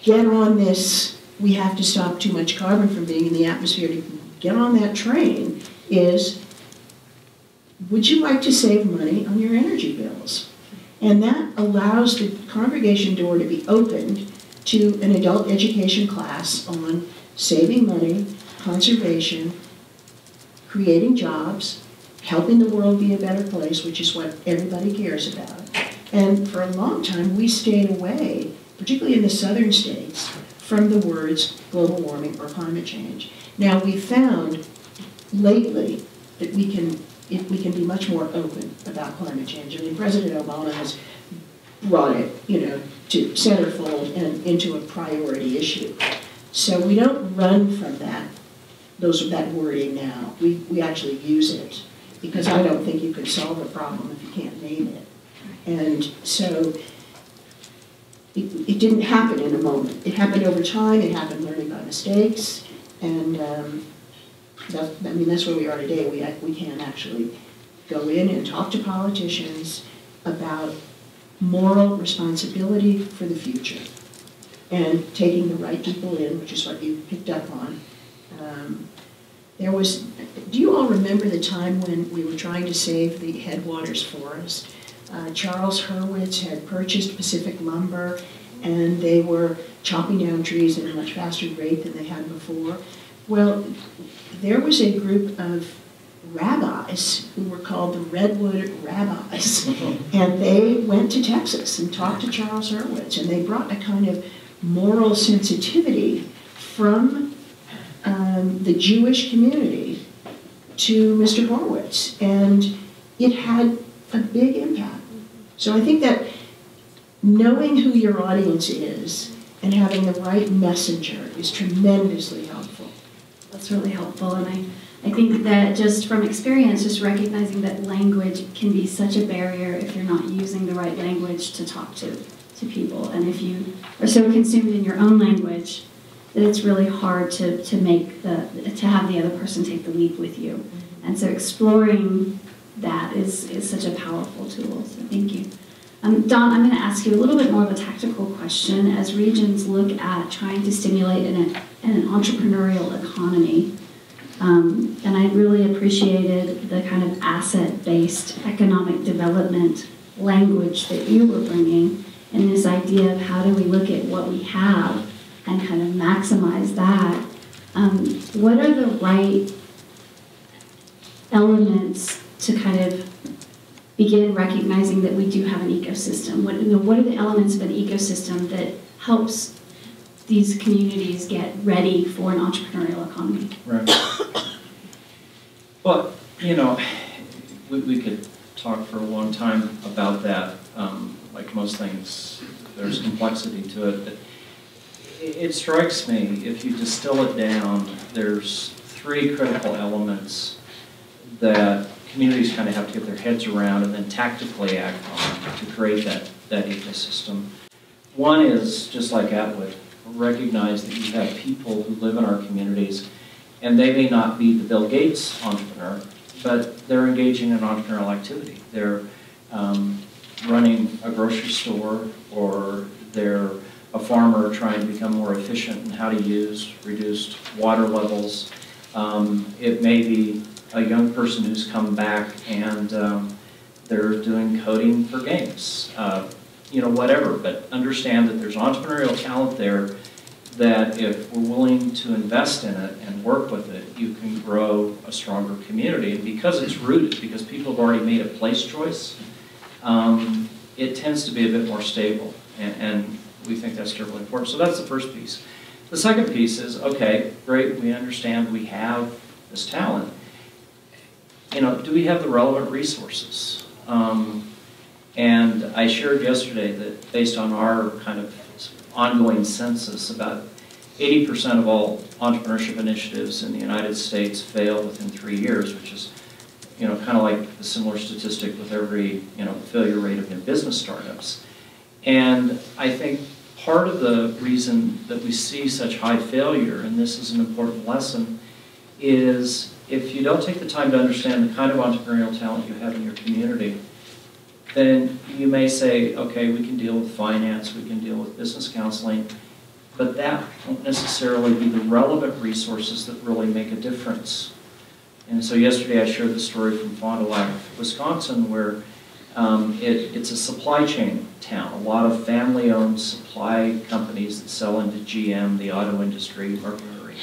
get on this, we have to stop too much carbon from being in the atmosphere to get on that train, is, would you like to save money on your energy bills? And that allows the congregation door to be opened to an adult education class on saving money, conservation, creating jobs, helping the world be a better place, which is what everybody cares about. And for a long time, we stayed away, particularly in the southern states, from the words global warming or climate change. Now, we found lately that we can be much more open about climate change. I mean, President Obama has brought it, to centerfold and into a priority issue. So we don't run from that wording now. We actually use it, because I don't think you could solve a problem if you can't name it. And so it didn't happen in a moment. It happened over time. It happened learning by mistakes. And that's where we are today. We can actually go in and talk to politicians about moral responsibility for the future and taking the right people in, which is what you picked up on. Do you all remember the time when we were trying to save the Headwaters Forest? Charles Hurwitz had purchased Pacific Lumber, and they were chopping down trees at a much faster rate than they had before. Well, there was a group of rabbis who were called the Redwood Rabbis, and they went to Texas and talked to Charles Hurwitz, and they brought a kind of moral sensitivity from the Jewish community to Mr. Horowitz, and it had a big impact. So I think that knowing who your audience is and having the right messenger is tremendously helpful. That's really helpful, and I think that just from experience, just recognizing that language can be such a barrier if you're not using the right language to talk to people, and if you are so consumed in your own language that it's really hard to have the other person take the lead with you. And so exploring that is such a powerful tool, so thank you. Don, I'm going to ask you a little bit more of a tactical question. As regions look at trying to stimulate an entrepreneurial economy, and I really appreciated the kind of asset-based economic development language that you were bringing, and this idea of how do we look at what we have and kind of maximize that. What are the right elements to kind of begin recognizing that we do have an ecosystem? What are the elements of an ecosystem that helps these communities get ready for an entrepreneurial economy? Right. Well, we could talk for a long time about that. Like most things, there's complexity to it. But it strikes me, if you distill it down, there's three critical elements that communities kind of have to get their heads around and then tactically act on to create that ecosystem. One is, just like Atwood, recognize that you have people who live in our communities, and they may not be the Bill Gates entrepreneur, but they're engaging in entrepreneurial activity. They're running a grocery store, or they're a farmer trying to become more efficient in how to use reduced water levels. It may be a young person who's come back and they're doing coding for games, whatever. But understand that there's entrepreneurial talent there that if we're willing to invest in it and work with it, you can grow a stronger community. And because it's rooted, because people have already made a place choice, it tends to be a bit more stable. And we think that's terribly important. So that's the first piece. The second piece is, okay, great, we understand we have this talent. Do we have the relevant resources? And I shared yesterday that based on our kind of ongoing census, about 80% of all entrepreneurship initiatives in the United States fail within 3 years, which is, kind of like a similar statistic with every, failure rate of new business startups. And I think part of the reason that we see such high failure, and this is an important lesson, is if you don't take the time to understand the kind of entrepreneurial talent you have in your community, then you may say, okay, we can deal with finance, we can deal with business counseling, but that won't necessarily be the relevant resources that really make a difference. And so yesterday I shared the story from Fond du Lac, Wisconsin, where it's a supply chain town. A lot of family-owned supply companies that sell into GM, the auto industry, Mercury.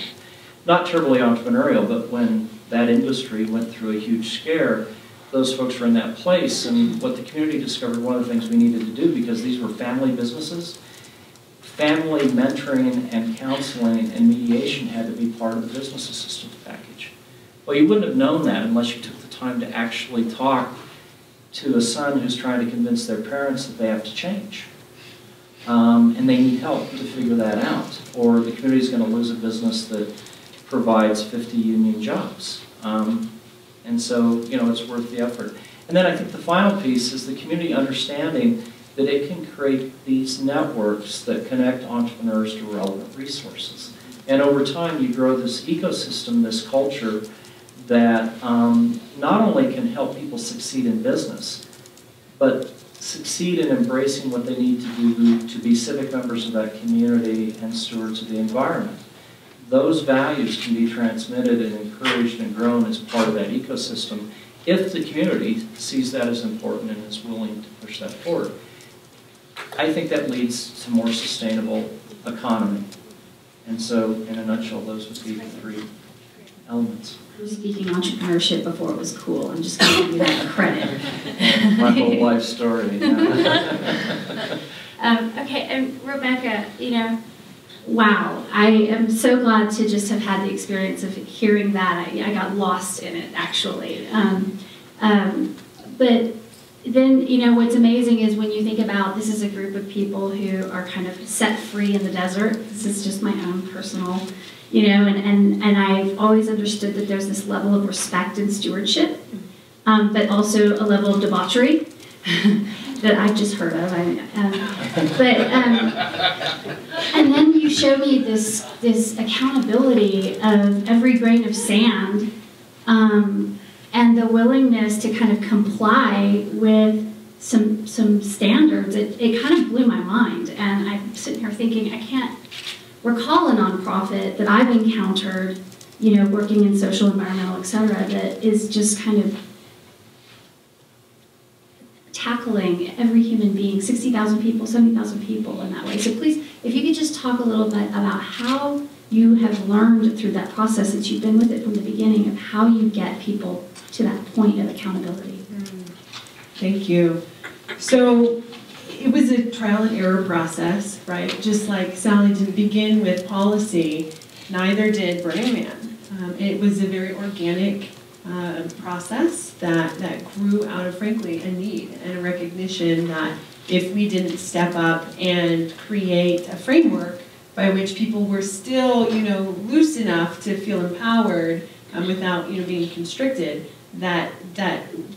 Not terribly entrepreneurial, but when that industry went through a huge scare, those folks were in that place, and what the community discovered, one of the things we needed to do, because these were family businesses, family mentoring and counseling and mediation had to be part of the business assistance package. Well, you wouldn't have known that unless you took the time to actually talk to a son who's trying to convince their parents that they have to change. And they need help to figure that out, or the community is going to lose a business that provides 50 union jobs. And so, it's worth the effort. And then I think the final piece is the community understanding that it can create these networks that connect entrepreneurs to relevant resources. And over time, you grow this ecosystem, this culture that not only can help people succeed in business, but succeed in embracing what they need to do to be civic members of that community and stewards of the environment. Those values can be transmitted and encouraged and grown as part of that ecosystem if the community sees that as important and is willing to push that forward. I think that leads to more sustainable economy. And so, in a nutshell, those would be the 3 elements. I was speaking entrepreneurship before it was cool. I'm just going to give you that credit. My whole life story. Yeah. Okay, and Rebecca, wow, I am so glad to just have had the experience of hearing that. I got lost in it, actually. But then, what's amazing is when you think about this is a group of people who are kind of set free in the desert. This is just my own personal, and I've always understood that there's this level of respect and stewardship, but also a level of debauchery that I've just heard of. And then you show me this accountability of every grain of sand, and the willingness to kind of comply with some standards. It kind of blew my mind, and I'm sitting here thinking I can't recall a nonprofit that I've encountered, working in social, environmental, etc., that is just kind of tackling every human being, 60,000 people, 70,000 people in that way. So please, if you could just talk a little bit about how you have learned through that process, since you've been with it from the beginning, of how you get people to that point of accountability. Thank you. So it was a trial and error process, right? Just like Sally didn't begin with policy, neither did Burning Man. It was a very organic process that grew out of, frankly, a need and a recognition that if we didn't step up and create a framework by which people were still, loose enough to feel empowered without, being constricted, that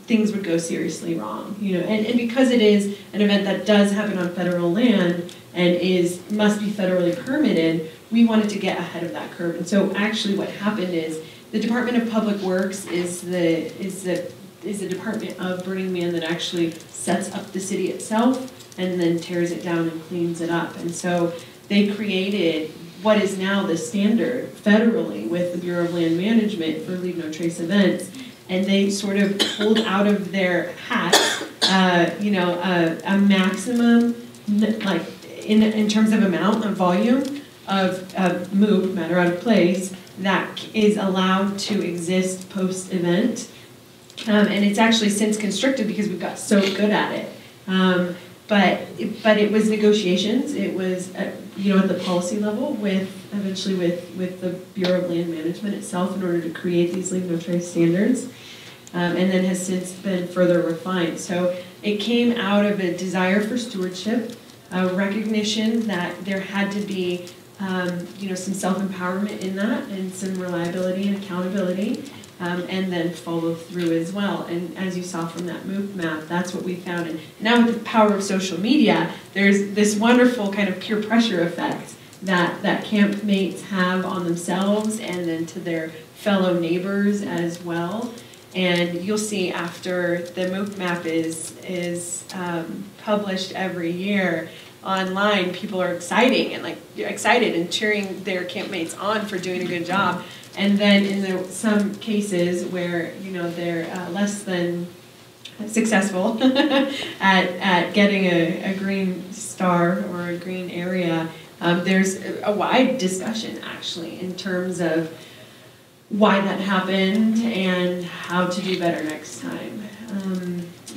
things would go seriously wrong, and because it is an event that does happen on federal land and must be federally permitted, we wanted to get ahead of that curve. And so actually what happened is the Department of Public Works is the department of Burning Man that actually sets up the city itself and then tears it down and cleans it up. And so they created what is now the standard federally with the Bureau of Land Management for Leave No Trace events. And they sort of pulled out of their hat, a maximum, like in terms of amount of volume of movement or out of place that is allowed to exist post-event. And it's actually since constricted because we've got so good at it. But it was negotiations. It was at the policy level eventually with the Bureau of Land Management itself in order to create these leave no trace standards, and then has since been further refined. So it came out of a desire for stewardship, a recognition that there had to be some self-empowerment in that, and some reliability and accountability. And then follow through as well. And as you saw from that MOOC map, that's what we found. And now with the power of social media, there's this wonderful kind of peer pressure effect that campmates have on themselves and then to their fellow neighbors as well. And you'll see after the MOOC map is published every year online, people are excited and cheering their campmates on for doing a good job. And then in some cases where they're less than successful at getting a green star or a green area, there's a wide discussion actually in terms of why that happened and how to do better next time.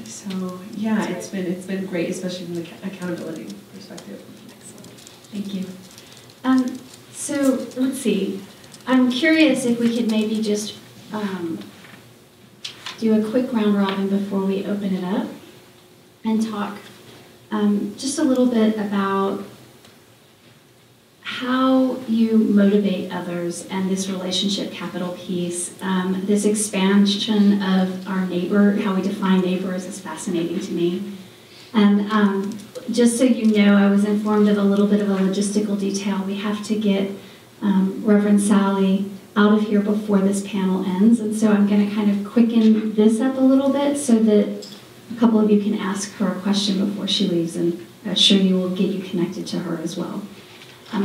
So yeah, it's been great, especially from the accountability perspective. Excellent. Thank you. So let's see. I'm curious if we could maybe just do a quick round robin before we open it up and talk just a little bit about how you motivate others and this relationship capital piece. This expansion of our neighbor, how we define neighbors, is fascinating to me. And just so you know, I was informed of a little bit of a logistical detail. We have to get Reverend Sally out of here before this panel ends, and so I'm going to kind of quicken this up a little bit so that a couple of you can ask her a question before she leaves, and I'm sure you will get you connected to her as well.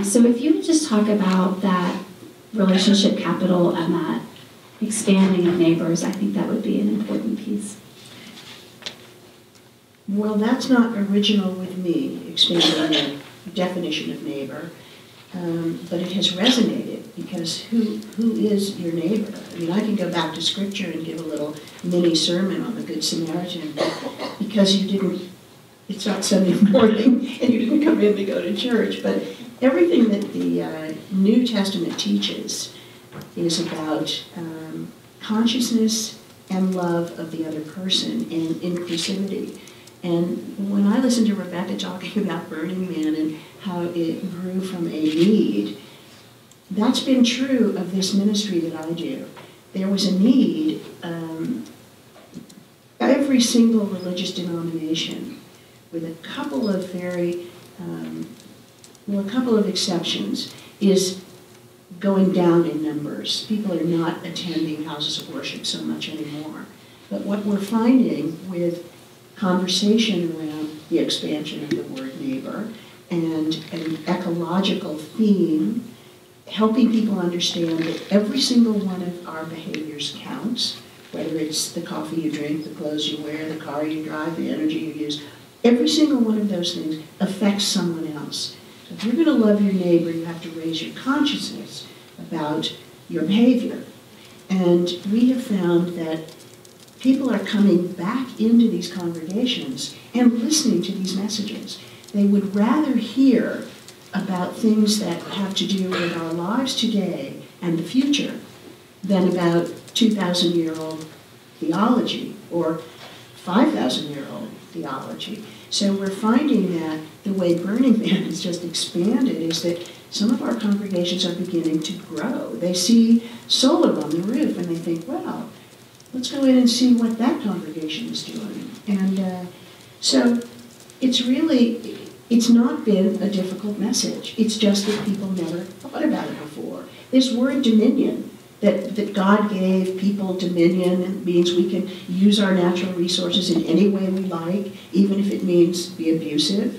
So if you would just talk about that relationship capital and that expanding of neighbors, I think that would be an important piece. Well, that's not original with me, expanding the definition of neighbor. But it has resonated because who is your neighbor? I mean, I can go back to scripture and give a little mini sermon on the Good Samaritan, because it's not Sunday morning and you didn't come in to go to church, but everything that the New Testament teaches is about consciousness and love of the other person and inclusivity. And when I listened to Rebecca talking about Burning Man and how it grew from a need, that's been true of this ministry that I do. There was a need. Every single religious denomination, with a couple of a couple of exceptions, is going down in numbers. People are not attending houses of worship so much anymore. But what we're finding with conversation around the expansion of the word neighbor and an ecological theme, helping people understand that every single one of our behaviors counts, whether it's the coffee you drink, the clothes you wear, the car you drive, the energy you use. Every single one of those things affects someone else. So if you're going to love your neighbor, you have to raise your consciousness about your behavior. And we have found that people are coming back into these congregations and listening to these messages. They would rather hear about things that have to do with our lives today and the future than about 2,000-year-old theology or 5,000-year-old theology. So we're finding that the way Burning Man has just expanded is that some of our congregations are beginning to grow. They see solar on the roof and they think, wow, let's go in and see what that congregation is doing. And so it's not been a difficult message. It's just that people never thought about it before. This word dominion, that God gave people dominion, means we can use our natural resources in any way we like, even if it means be abusive.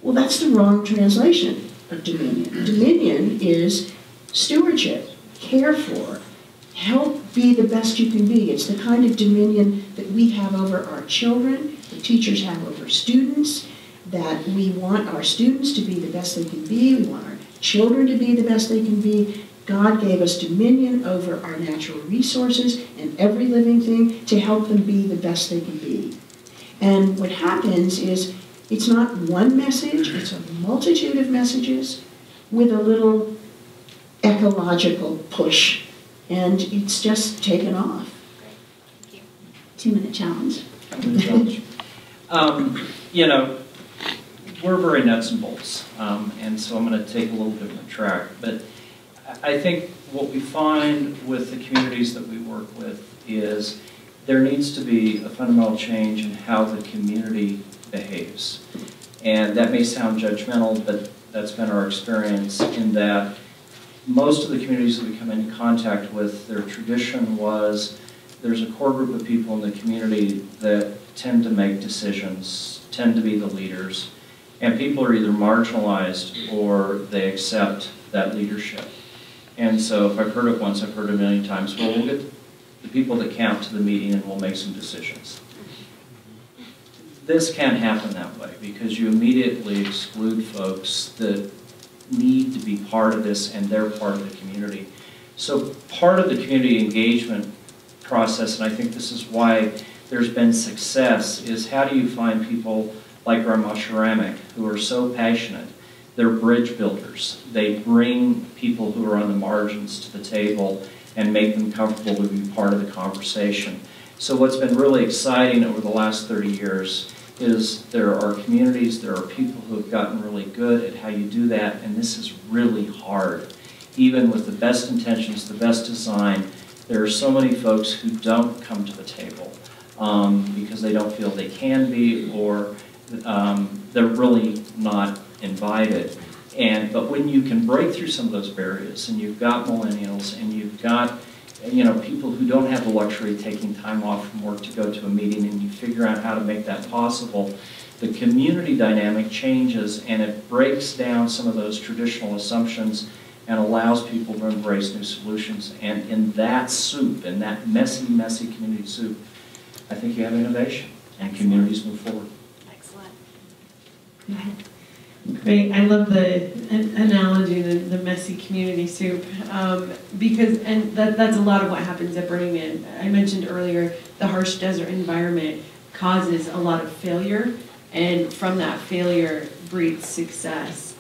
Well, that's the wrong translation of dominion. Dominion is stewardship, care for, help be the best you can be. It's the kind of dominion that we have over our children, the teachers have over students, that we want our students to be the best they can be, we want our children to be the best they can be. God gave us dominion over our natural resources and every living thing to help them be the best they can be. And what happens is it's not one message, it's a multitude of messages with a little ecological push. And it's just taken off. Thank you. 2-minute challenge. You know, we're very nuts and bolts, and so I'm going to take a little different track. But I think what we find with the communities that we work with is there needs to be a fundamental change in how the community behaves. And that may sound judgmental, but that's been our experience in that most of the communities that we come into contact with, their tradition was there's a core group of people in the community that tend to make decisions, tend to be the leaders, and people are either marginalized or they accept that leadership. And so if I've heard it once, I've heard it a million times, well, we'll get the people that count to the meeting and we'll make some decisions. This can't happen that way because you immediately exclude folks that need to be part of this and they're part of the community. So part of the community engagement process, and I think this is why there's been success, is how do you find people like Grandma Ceramic who are so passionate. They're bridge builders. They bring people who are on the margins to the table and make them comfortable to be part of the conversation. So what's been really exciting over the last 30 years is there are communities, there are people who have gotten really good at how you do that, and this is really hard. Even with the best intentions, the best design, there are so many folks who don't come to the table because they don't feel they can be, or they're really not invited. But when you can break through some of those barriers, and you've got millennials, and you've got people who don't have the luxury of taking time off from work to go to a meeting, and you figure out how to make that possible, the community dynamic changes, and it breaks down some of those traditional assumptions and allows people to embrace new solutions. And in that soup, in that messy, messy community soup, I think you have innovation, and communities move forward. Excellent. Go ahead. Great. I love the analogy, the messy community soup, because that's a lot of what happens at Burning Man. I mentioned earlier the harsh desert environment causes a lot of failure, and from that failure breeds success.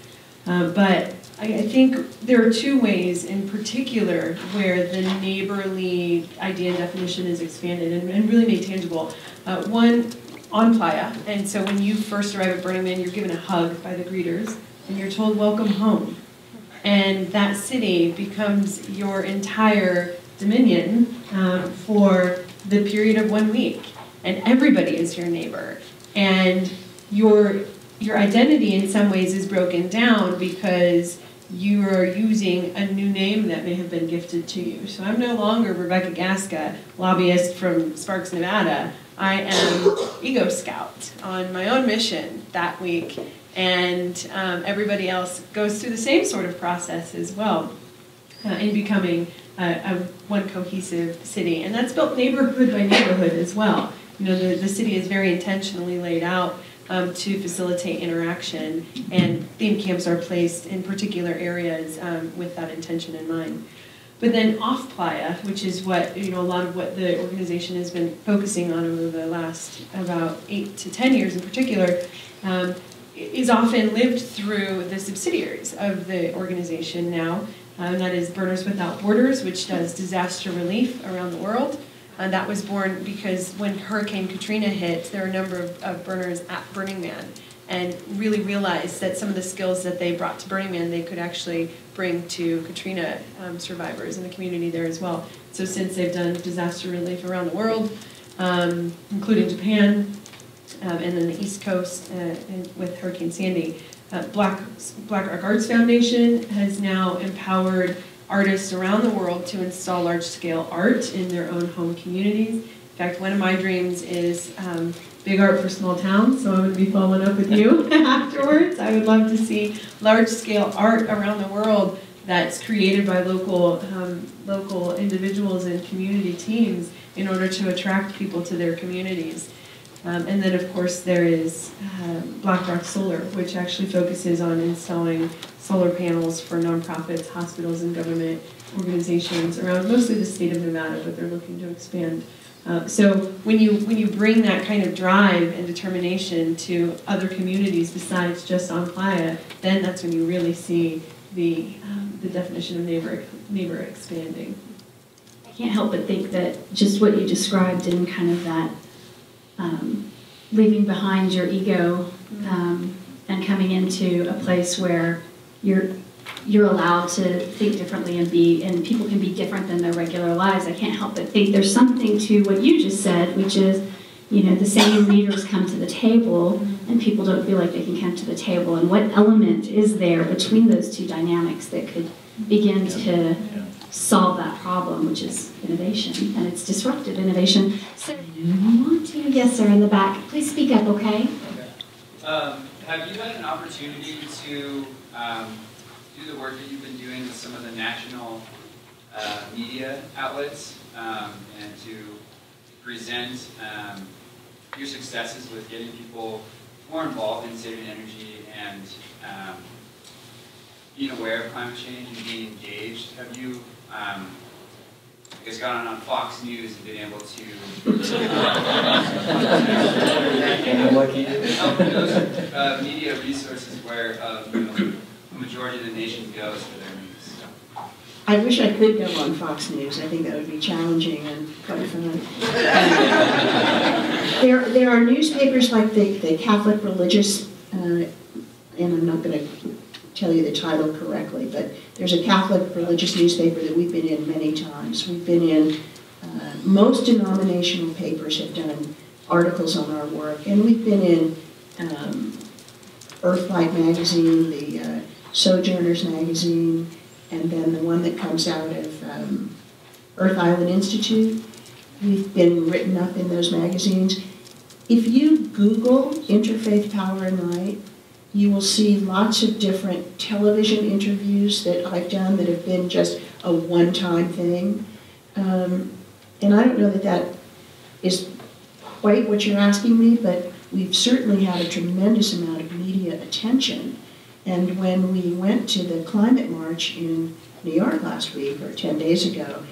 But I think there are two ways in particular where the neighborly idea and definition is expanded and really made tangible. One, on Playa, and so when you first arrive at Burning Man, you're given a hug by the greeters, and you're told, welcome home. And that city becomes your entire dominion for the period of 1 week. And everybody is your neighbor. And your identity in some ways is broken down because you are using a new name that may have been gifted to you. So I'm no longer Rebecca Gasca, lobbyist from Sparks, Nevada. I am Ego Scout on my own mission that week, and everybody else goes through the same sort of process as well in becoming one cohesive city. And that's built neighborhood by neighborhood as well. The city is very intentionally laid out to facilitate interaction, and theme camps are placed in particular areas with that intention in mind. But then off Playa, which is what a lot of what the organization has been focusing on over the last about 8 to 10 years in particular, is often lived through the subsidiaries of the organization now. And that is Burners Without Borders, which does disaster relief around the world. That was born because when Hurricane Katrina hit, there were a number of burners at Burning Man, and really realized that some of the skills that they brought to Burning Man they could actually bring to Katrina survivors in the community there as well. So since they've done disaster relief around the world, including Japan, and then the East Coast with Hurricane Sandy, Black Rock Arts Foundation has now empowered artists around the world to install large-scale art in their own home communities. In fact, one of my dreams is big art for small towns, so I'm going to be following up with you afterwards. I would love to see large-scale art around the world that's created by local individuals and community teams in order to attract people to their communities. And then, of course, there is BlackRock Solar, which actually focuses on installing solar panels for nonprofits, hospitals, and government organizations around mostly the state of Nevada, but they're looking to expand. So when you bring that kind of drive and determination to other communities besides just on Playa, then that's when you really see the definition of neighbor expanding. I can't help but think that just what you described in kind of that leaving behind your ego and coming into a place where you're allowed to think differently and people can be different than their regular lives. I can't help but think there's something to what you just said, which is, the same leaders come to the table and people don't feel like they can come to the table. And what element is there between those two dynamics that could begin to solve that problem, which is innovation, and it's disruptive innovation. So you want to? Yes, sir, in the back. Please speak up, okay? Okay. Have you had an opportunity to do the work that you've been doing with some of the national media outlets and to present your successes with getting people more involved in saving energy and being aware of climate change and being engaged? Have you, I guess, gone on Fox News and been able to help those media resources where the majority of the nation goes for their news? I wish I could go on Fox News. I think that would be challenging and quite fun. There are newspapers like the Catholic Religious, and I'm not going to tell you the title correctly, but there's a Catholic religious newspaper that we've been in many times. We've been in, most denominational papers have done articles on our work, and we've been in Earthlight magazine, the Sojourners magazine, and then the one that comes out of Earth Island Institute. We've been written up in those magazines. If you Google Interfaith Power and Light, you will see lots of different television interviews that I've done that have been just a one-time thing. And I don't know that that is quite what you're asking me, but we've certainly had a tremendous amount of media attention. And when we went to the climate march in New York last week, or 10 days ago,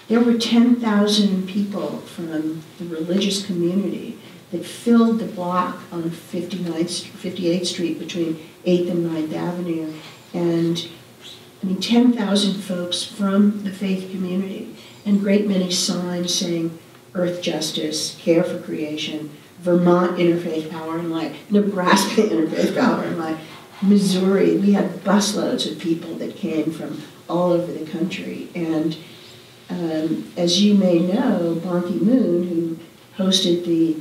there were 10,000 people from the religious community that filled the block on 58th Street between 8th and 9th Avenue. And 10,000 folks from the faith community, and great many signs saying earth justice, care for creation, Vermont Interfaith Power and Light, Nebraska Interfaith Power and Light, Missouri. We had busloads of people that came from all over the country. And as you may know, Ban Ki-moon, who hosted the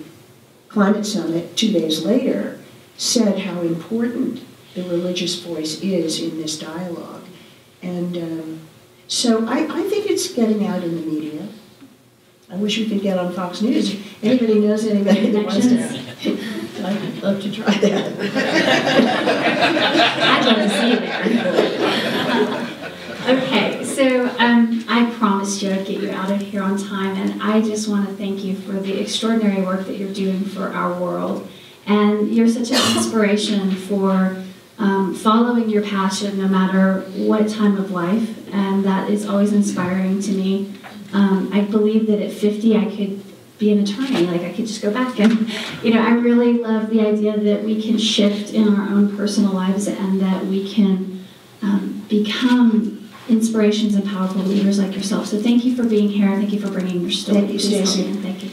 Climate Summit 2 days later, said how important the religious voice is in this dialogue. And so I think it's getting out in the media. I wish we could get on Fox News. If anybody knows anybody that wants to, I'd love to try that. I'd love to see you there. Okay, so I promised you I'd get you out of here on time, and I just want to thank you for the extraordinary work that you're doing for our world. And you're such an inspiration for following your passion no matter what time of life, and that is always inspiring to me. I believe that at 50 I could be an attorney, like I could just go back and, I really love the idea that we can shift in our own personal lives and that we can become inspirations and powerful leaders like yourself. So thank you for being here. Thank you for bringing your story. Thank you, Stacey. Thank you.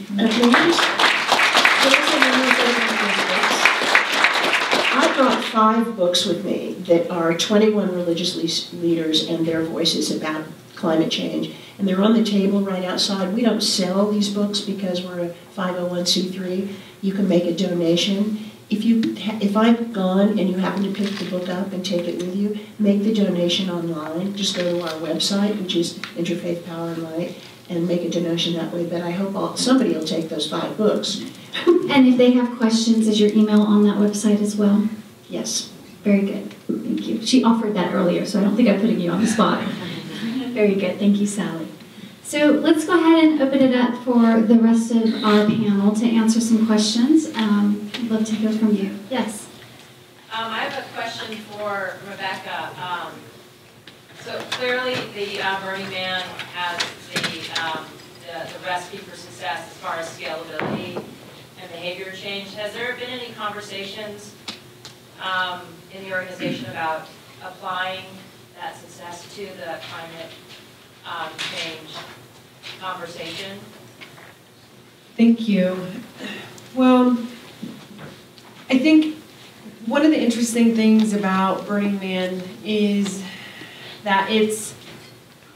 I brought 5 books with me that are 21 religious leaders and their voices about climate change. And they're on the table right outside. We don't sell these books because we're a 501c3. You can make a donation. If I've gone and you happen to pick the book up and take it with you, make the donation online. Just go to our website, which is Interfaith Power and Light, and make a donation that way. But I hope somebody will take those 5 books. And if they have questions, is your email on that website as well? Yes. Very good. Thank you. She offered that earlier, so I don't think I'm putting you on the spot. Very good. Thank you, Sally. So let's go ahead and open it up for the rest of our panel to answer some questions. I'd love to hear from you. Yes? I have a question for Rebecca. So clearly the Burning Man has the recipe for success as far as scalability and behavior change. Has there been any conversations in the organization about applying that success to the climate change conversation? Thank you. Well, I think one of the interesting things about Burning Man is that it's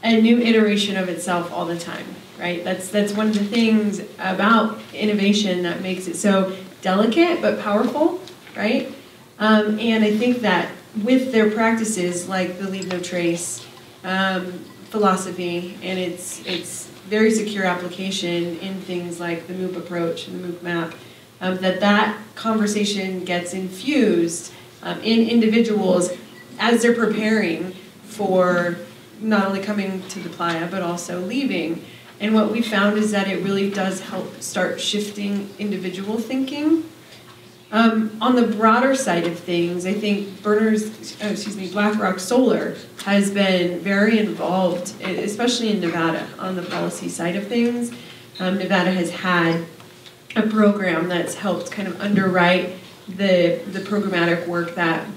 a new iteration of itself all the time, right? That's one of the things about innovation that makes it so delicate but powerful, right? And I think that with their practices like the Leave No Trace philosophy and its very secure application in things like the MOOP approach and the MOOP map, that conversation gets infused in individuals as they're preparing for not only coming to the playa but also leaving. And what we found is that it really does help start shifting individual thinking. On the broader side of things, I think BlackRock Solar has been very involved, especially in Nevada, on the policy side of things. Nevada has had a program that's helped kind of underwrite the programmatic work that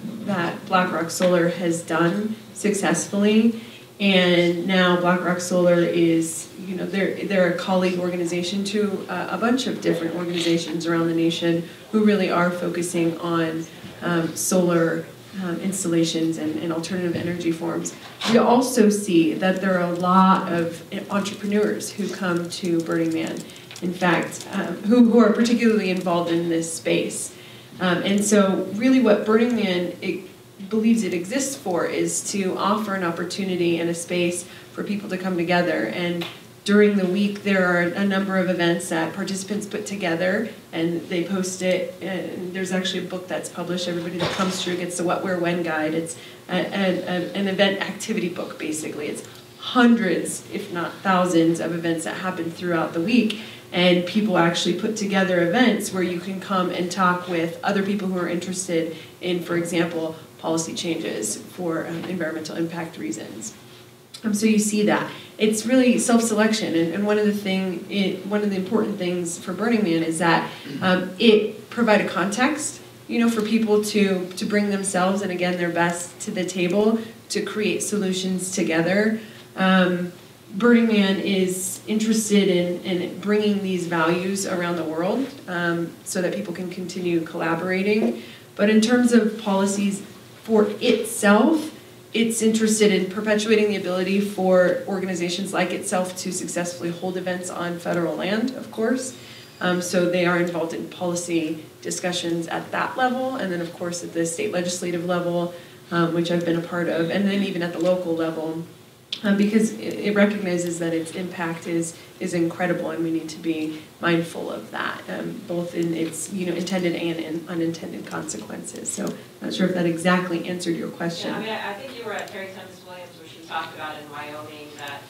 BlackRock Solar has done successfully. And now BlackRock Solar is, they're a colleague organization to a bunch of different organizations around the nation who really are focusing on solar installations and alternative energy forms. We also see that there are a lot of entrepreneurs who come to Burning Man, in fact, who are particularly involved in this space. And so really what Burning Man believes it exists for is to offer an opportunity and a space for people to come together. And during the week, there are a number of events that participants put together, and they post it. And there's actually a book that's published. Everybody that comes through gets the What, Where, When guide. It's an event activity book, basically. It's hundreds, if not thousands, of events that happen throughout the week. And people actually put together events where you can come and talk with other people who are interested in, for example, policy changes for environmental impact reasons. So you see that. It's really self-selection, and one of the important things for Burning Man is that it provided context, for people to bring themselves and again their best to the table to create solutions together. Burning Man is interested in bringing these values around the world so that people can continue collaborating. But in terms of policies for itself, it's interested in perpetuating the ability for organizations like itself to successfully hold events on federal land, of course. So they are involved in policy discussions at that level, and then of course at the state legislative level, which I've been a part of, and then even at the local level, because it recognizes that its impact is incredible, and we need to be mindful of that, both in its intended and in unintended consequences. So I'm not sure if that exactly answered your question. Yeah, I think you were at Terry Tempest Williams, where she talked about in Wyoming that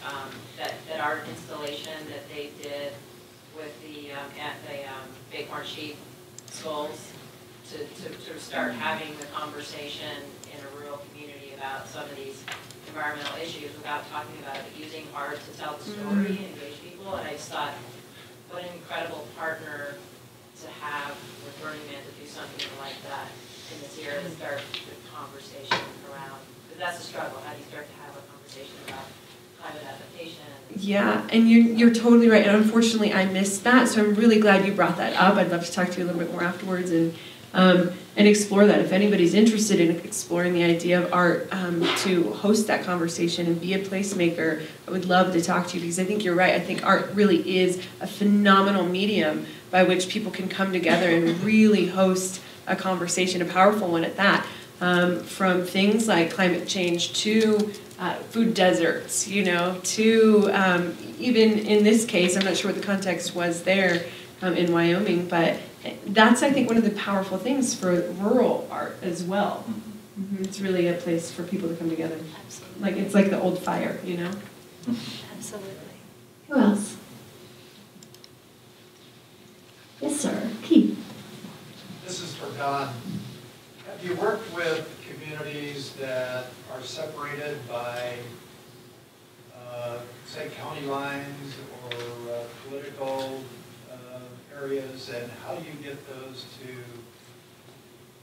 that art installation that they did with the bighorn sheep skulls to start having the conversation in a rural community about some of these environmental issues without talking about it, but using art to tell the story and engage people. And I just thought, what an incredible partner to have with Burning Man to do something like that in this era to start the conversation around, because that's the struggle. How do you start to have a conversation about climate adaptation? Yeah, and you're totally right. And unfortunately, I missed that. So I'm really glad you brought that up. I'd love to talk to you a little bit more afterwards and explore that. If anybody's interested in exploring the idea of art to host that conversation and be a placemaker, I would love to talk to you, because I think you're right. I think art really is a phenomenal medium by which people can come together and really host a conversation, a powerful one at that, from things like climate change to food deserts, to even in this case, I'm not sure what the context was there in Wyoming, but that's, I think, one of the powerful things for rural art as well. It's really a place for people to come together. Absolutely. Like, it's like the old fire, Absolutely. Who else? Yes, sir. Keith. This is for Don. Have you worked with communities that are separated by, say, county lines or political areas, and how do you get those to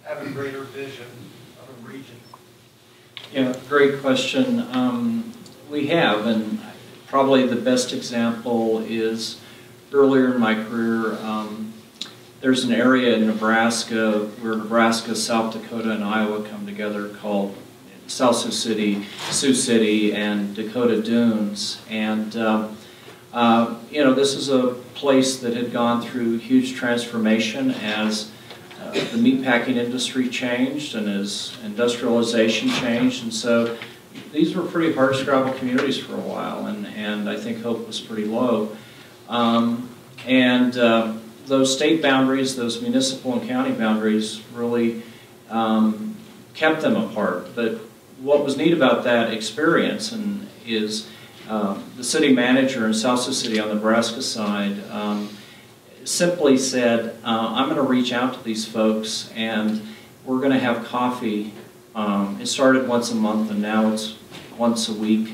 have a greater vision of a region? Yeah, great question. We have, and probably the best example is earlier in my career, there's an area in Nebraska where Nebraska, South Dakota, and Iowa come together called South Sioux City, and Dakota Dunes. And, you know, this is a place that had gone through huge transformation as the meatpacking industry changed and as industrialization changed. And so these were pretty hardscrabble communities for a while, and I think hope was pretty low. Those state boundaries, those municipal and county boundaries really kept them apart. But what was neat about that experience is the city manager in South Sioux City on the Nebraska side simply said, I'm going to reach out to these folks and we're going to have coffee. It started once a month and now it's once a week.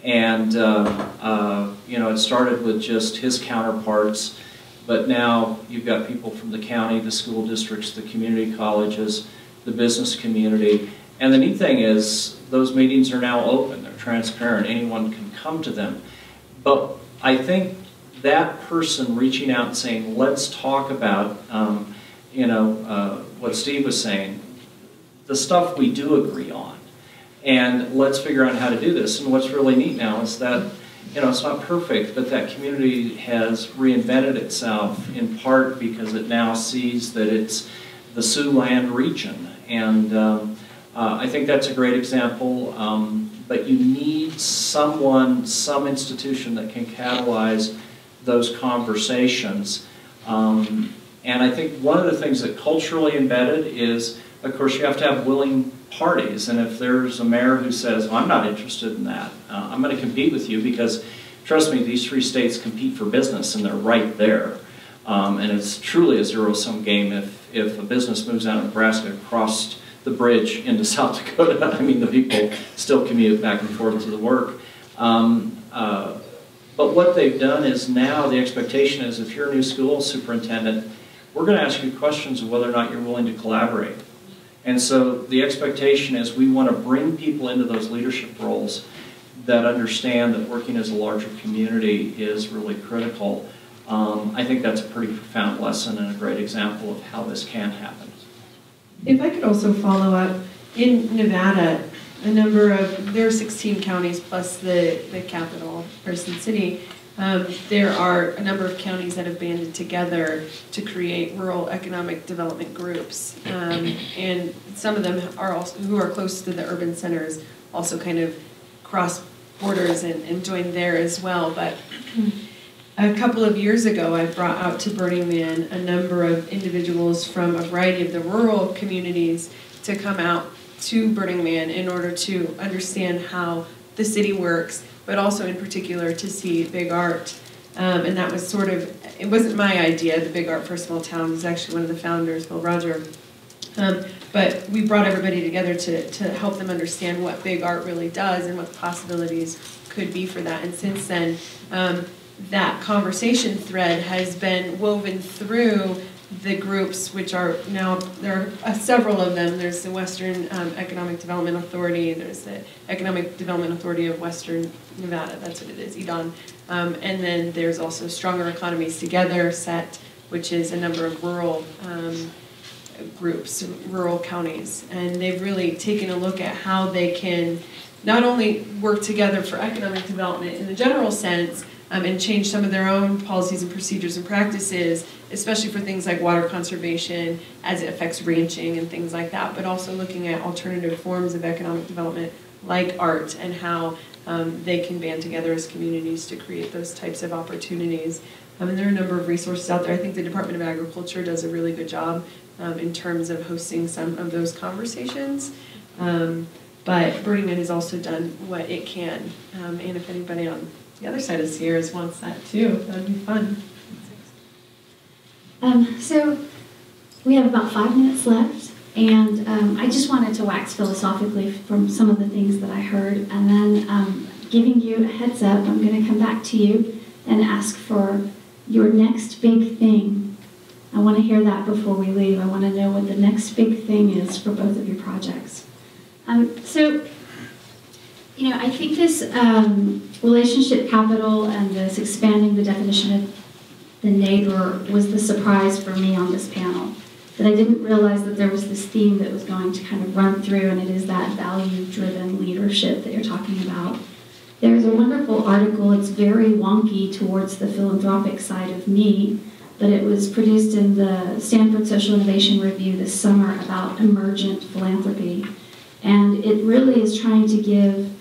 And you know, it started with just his counterparts, but now you've got people from the county, the school districts, the community colleges, the business community. And the neat thing is those meetings are now open, they're transparent, anyone can come to them. But I think that person reaching out and saying, let's talk about, you know, what Steve was saying, the stuff we do agree on, and let's figure out how to do this. And what's really neat now is that, you know, it's not perfect, but that community has reinvented itself in part because it now sees that it's the Siouxland region. And I think that's a great example, but you need someone, some institution that can catalyze those conversations. And I think one of the things that culturally embedded is, of course, you have to have willing parties. And if there's a mayor who says, well, I'm not interested in that, I'm going to compete with you because, trust me, these three states compete for business and they're right there. And it's truly a zero-sum game if a business moves out of Nebraska across the bridge into South Dakota. I mean, the people still commute back and forth to the work. But what they've done is now the expectation is if you're a new school superintendent, we're going to ask you questions of whether or not you're willing to collaborate. And so the expectation is we want to bring people into those leadership roles that understand that working as a larger community is really critical. I think that's a pretty profound lesson and a great example of how this can happen. If I could also follow up, in Nevada, there are 16 counties plus the capital, Carson City. There are a number of counties that have banded together to create rural economic development groups. And some of them are also, who are close to the urban centers, also kind of cross borders and join there as well. But a couple of years ago, I brought out to Burning Man a number of individuals from a variety of the rural communities to come out to Burning Man in order to understand how the city works, but also in particular to see big art. And that was sort of, it wasn't my idea, the Big Art for a Small Town. It was actually one of the founders, Bill Roger. But we brought everybody together to help them understand what big art really does and what the possibilities could be for that. And since then, that conversation thread has been woven through the groups, which are now, there are several of them. There's the Western Economic Development Authority, there's the Economic Development Authority of Western Nevada, that's what it is, EDON. And then there's also Stronger Economies Together, SET, which is a number of rural groups, rural counties. And they've really taken a look at how they can not only work together for economic development in the general sense, and change some of their own policies and procedures and practices, especially for things like water conservation as it affects ranching and things like that, but also looking at alternative forms of economic development like art and how they can band together as communities to create those types of opportunities. And there are a number of resources out there. I think the Department of Agriculture does a really good job in terms of hosting some of those conversations. But Burning Man has also done what it can. And if anybody on the other side of Sierras wants that too. That'd be fun. So we have about 5 minutes left, and I just wanted to wax philosophically from some of the things that I heard, and then giving you a heads up, I'm going to come back to you and ask for your next big thing. I want to hear that before we leave. I want to know what the next big thing is for both of your projects. So, you know, I think this relationship capital and this expanding the definition of the neighbor was the surprise for me on this panel. That I didn't realize that there was this theme that was going to kind of run through, and it is that value-driven leadership that you're talking about. There's a wonderful article, it's very wonky towards the philanthropic side of me, but it was produced in the Stanford Social Innovation Review this summer about emergent philanthropy. And it really is trying to give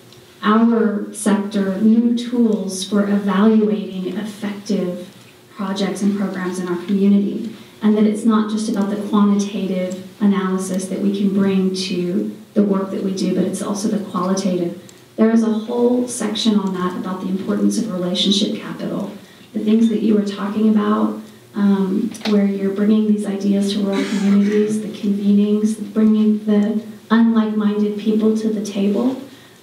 our sector new tools for evaluating effective projects and programs in our community. And that it's not just about the quantitative analysis that we can bring to the work that we do, but it's also the qualitative. There is a whole section on that about the importance of relationship capital. The things that you were talking about, where you're bringing these ideas to rural communities, the convenings, bringing the unlike-minded people to the table.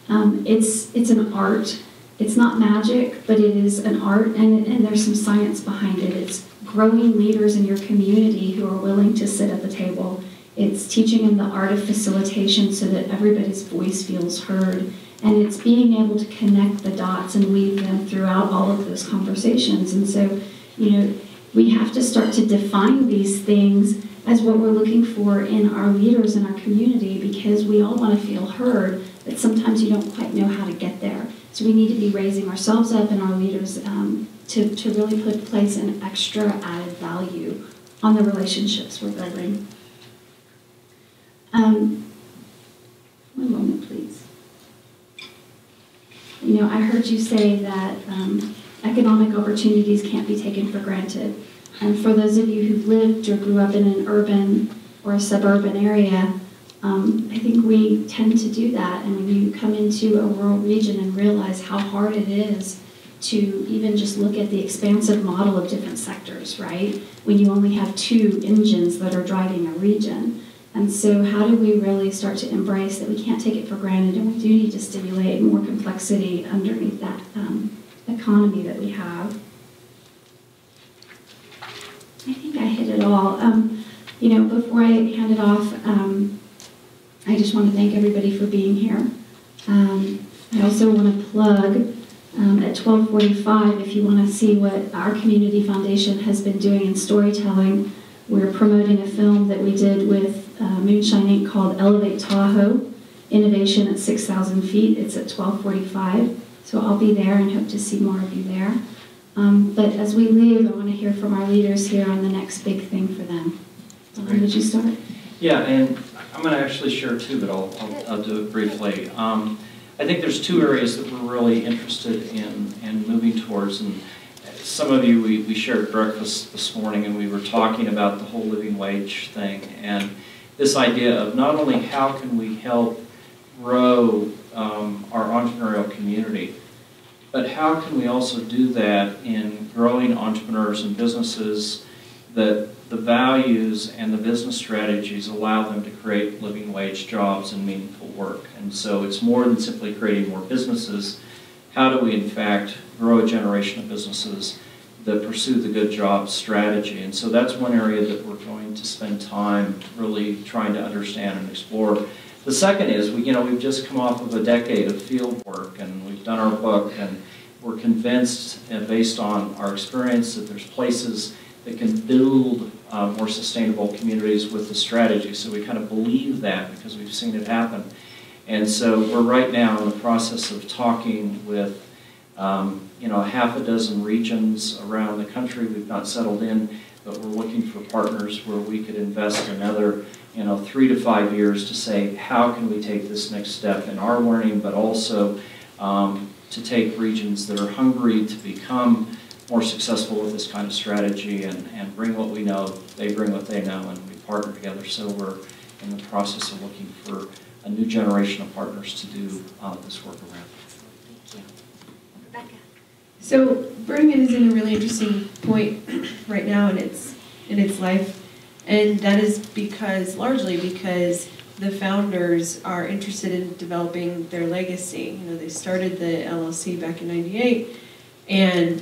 It's an art. It's not magic, but it is an art, and there's some science behind it. It's growing leaders in your community who are willing to sit at the table. It's teaching them the art of facilitation so that everybody's voice feels heard. And it's being able to connect the dots and weave them throughout all of those conversations. And so, you know, we have to start to define these things as what we're looking for in our leaders in our community, because we all want to feel heard, but sometimes you don't quite know how to get there. So we need to be raising ourselves up and our leaders to really place an extra added value on the relationships we're building. One moment, please. You know, I heard you say that economic opportunities can't be taken for granted. And for those of you who've lived or grew up in an urban or a suburban area, I think we tend to do that. And when you come into a rural region and realize how hard it is to even just look at the expansive model of different sectors, right? When you only have 2 engines that are driving a region. And so how do we really start to embrace that we can't take it for granted, and we do need to stimulate more complexity underneath that economy that we have? I think I hit it all. You know, before I hand it off, I just want to thank everybody for being here. I also want to plug at 12:45, if you want to see what our community foundation has been doing in storytelling, we're promoting a film that we did with Moonshine Inc. called Elevate Tahoe, Innovation at 6,000 Feet. It's at 12:45, so I'll be there and hope to see more of you there. But as we leave, I want to hear from our leaders here on the next big thing for them. Would you start? Yeah, and I'm going to actually share too, but I'll do it briefly. I think there's 2 areas that we're really interested in moving towards, and some of you, we shared breakfast this morning and we were talking about the whole living wage thing, and this idea of not only how can we help grow our entrepreneurial community, but how can we also do that in growing entrepreneurs and businesses that the values and the business strategies allow them to create living wage jobs and meaningful work. And so it's more than simply creating more businesses. How do we in fact grow a generation of businesses that pursue the good jobs strategy? And so that's one area that we're going to spend time really trying to understand and explore. The second is, we've just come off of a decade of field work, and we've done our book, and we're convinced, based on our experience, that there's places that can build more sustainable communities with the strategy. So we kind of believe that because we've seen it happen. And so we're right now in the process of talking with a half a dozen regions around the country. We've not settled in, but we're looking for partners where we could invest another 3 to 5 years to say, how can we take this next step in our learning, but also to take regions that are hungry to become more successful with this kind of strategy and bring what we know, they bring what they know, and we partner together. So we're in the process of looking for a new generation of partners to do this work around. Rebecca. So Burning Man is in a really interesting point right now in its life, and that is largely because the founders are interested in developing their legacy. You know, they started the LLC back in '98, and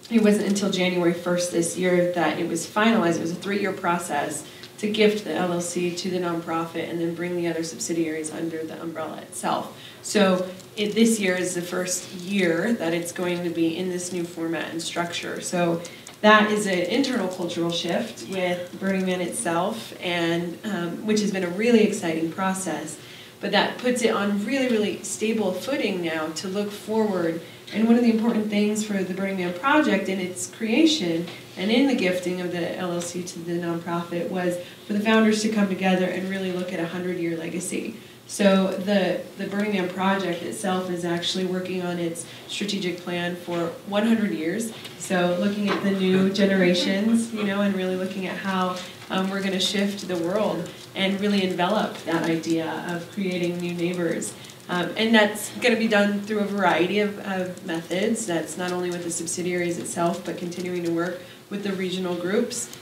it wasn't until January 1st this year that it was finalized. It was a 3-year process to gift the LLC to the nonprofit and then bring the other subsidiaries under the umbrella itself. So this year is the first year that it's going to be in this new format and structure. So that is an internal cultural shift with Burning Man itself, and which has been a really exciting process. But that puts it on really, really stable footing now to look forward. And one of the important things for the Burning Man project in its creation and in the gifting of the LLC to the nonprofit was for the founders to come together and really look at a 100-year legacy. So the Burning Man project itself is actually working on its strategic plan for 100 years. So looking at the new generations, you know, and really looking at how we're going to shift the world and really envelop that idea of creating new neighbors. And that's going to be done through a variety of methods. That's not only with the subsidiaries itself, but continuing to work with the regional groups,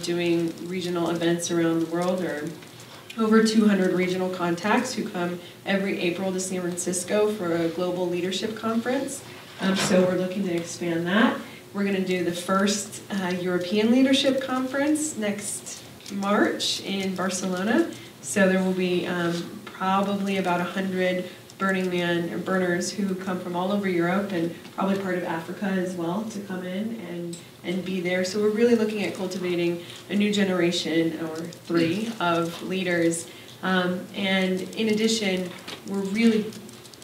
doing regional events around the world. There are over 200 regional contacts who come every April to San Francisco for a global leadership conference. So we're looking to expand that. We're going to do the first European Leadership Conference next March in Barcelona. So there will be probably about 100 Burning Man or burners who come from all over Europe and probably part of Africa as well to come in and be there. So we're really looking at cultivating a new generation or 3 of leaders. And in addition, we're really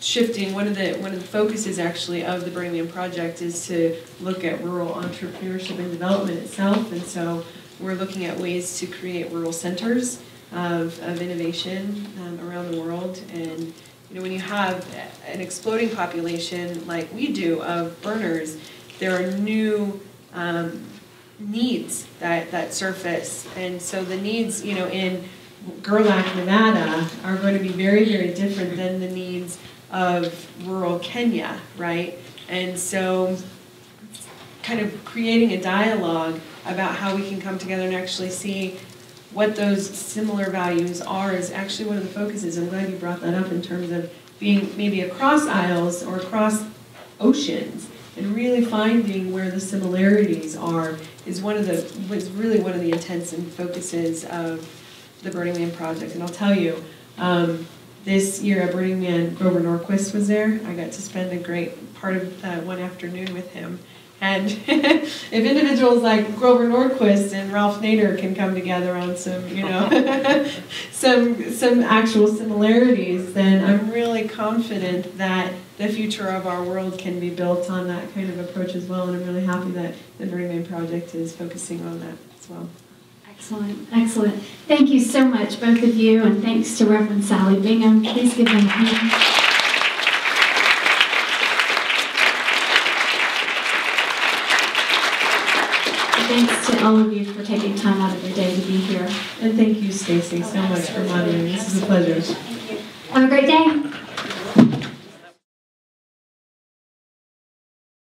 shifting. One of the focuses actually of the Burning Man project is to look at rural entrepreneurship and development itself. And so we're looking at ways to create rural centers of innovation around the world. And you know, when you have an exploding population like we do of burners, there are new needs that surface. And so the needs, you know, in Gerlach, Nevada are going to be very, very different than the needs of rural Kenya, right? And so kind of creating a dialogue about how we can come together and actually see what those similar values are is actually one of the focuses. I'm glad you brought that up in terms of being maybe across aisles or across oceans and really finding where the similarities are is really one of the intents and focuses of the Burning Man project. And I'll tell you, this year at Burning Man, Grover Norquist was there. I got to spend a great part of one afternoon with him. And if individuals like Grover Norquist and Ralph Nader can come together on some, you know, some actual similarities, then I'm really confident that the future of our world can be built on that kind of approach as well. And I'm really happy that the Burning Man project is focusing on that as well. Excellent, excellent. Thank you so much, both of you, and thanks to Reverend Sally Bingham. Please give them a hand. Thanks to all of you for taking time out of your day to be here. And thank you, Stacy, so much for moderating. This is a pleasure. Have a great day.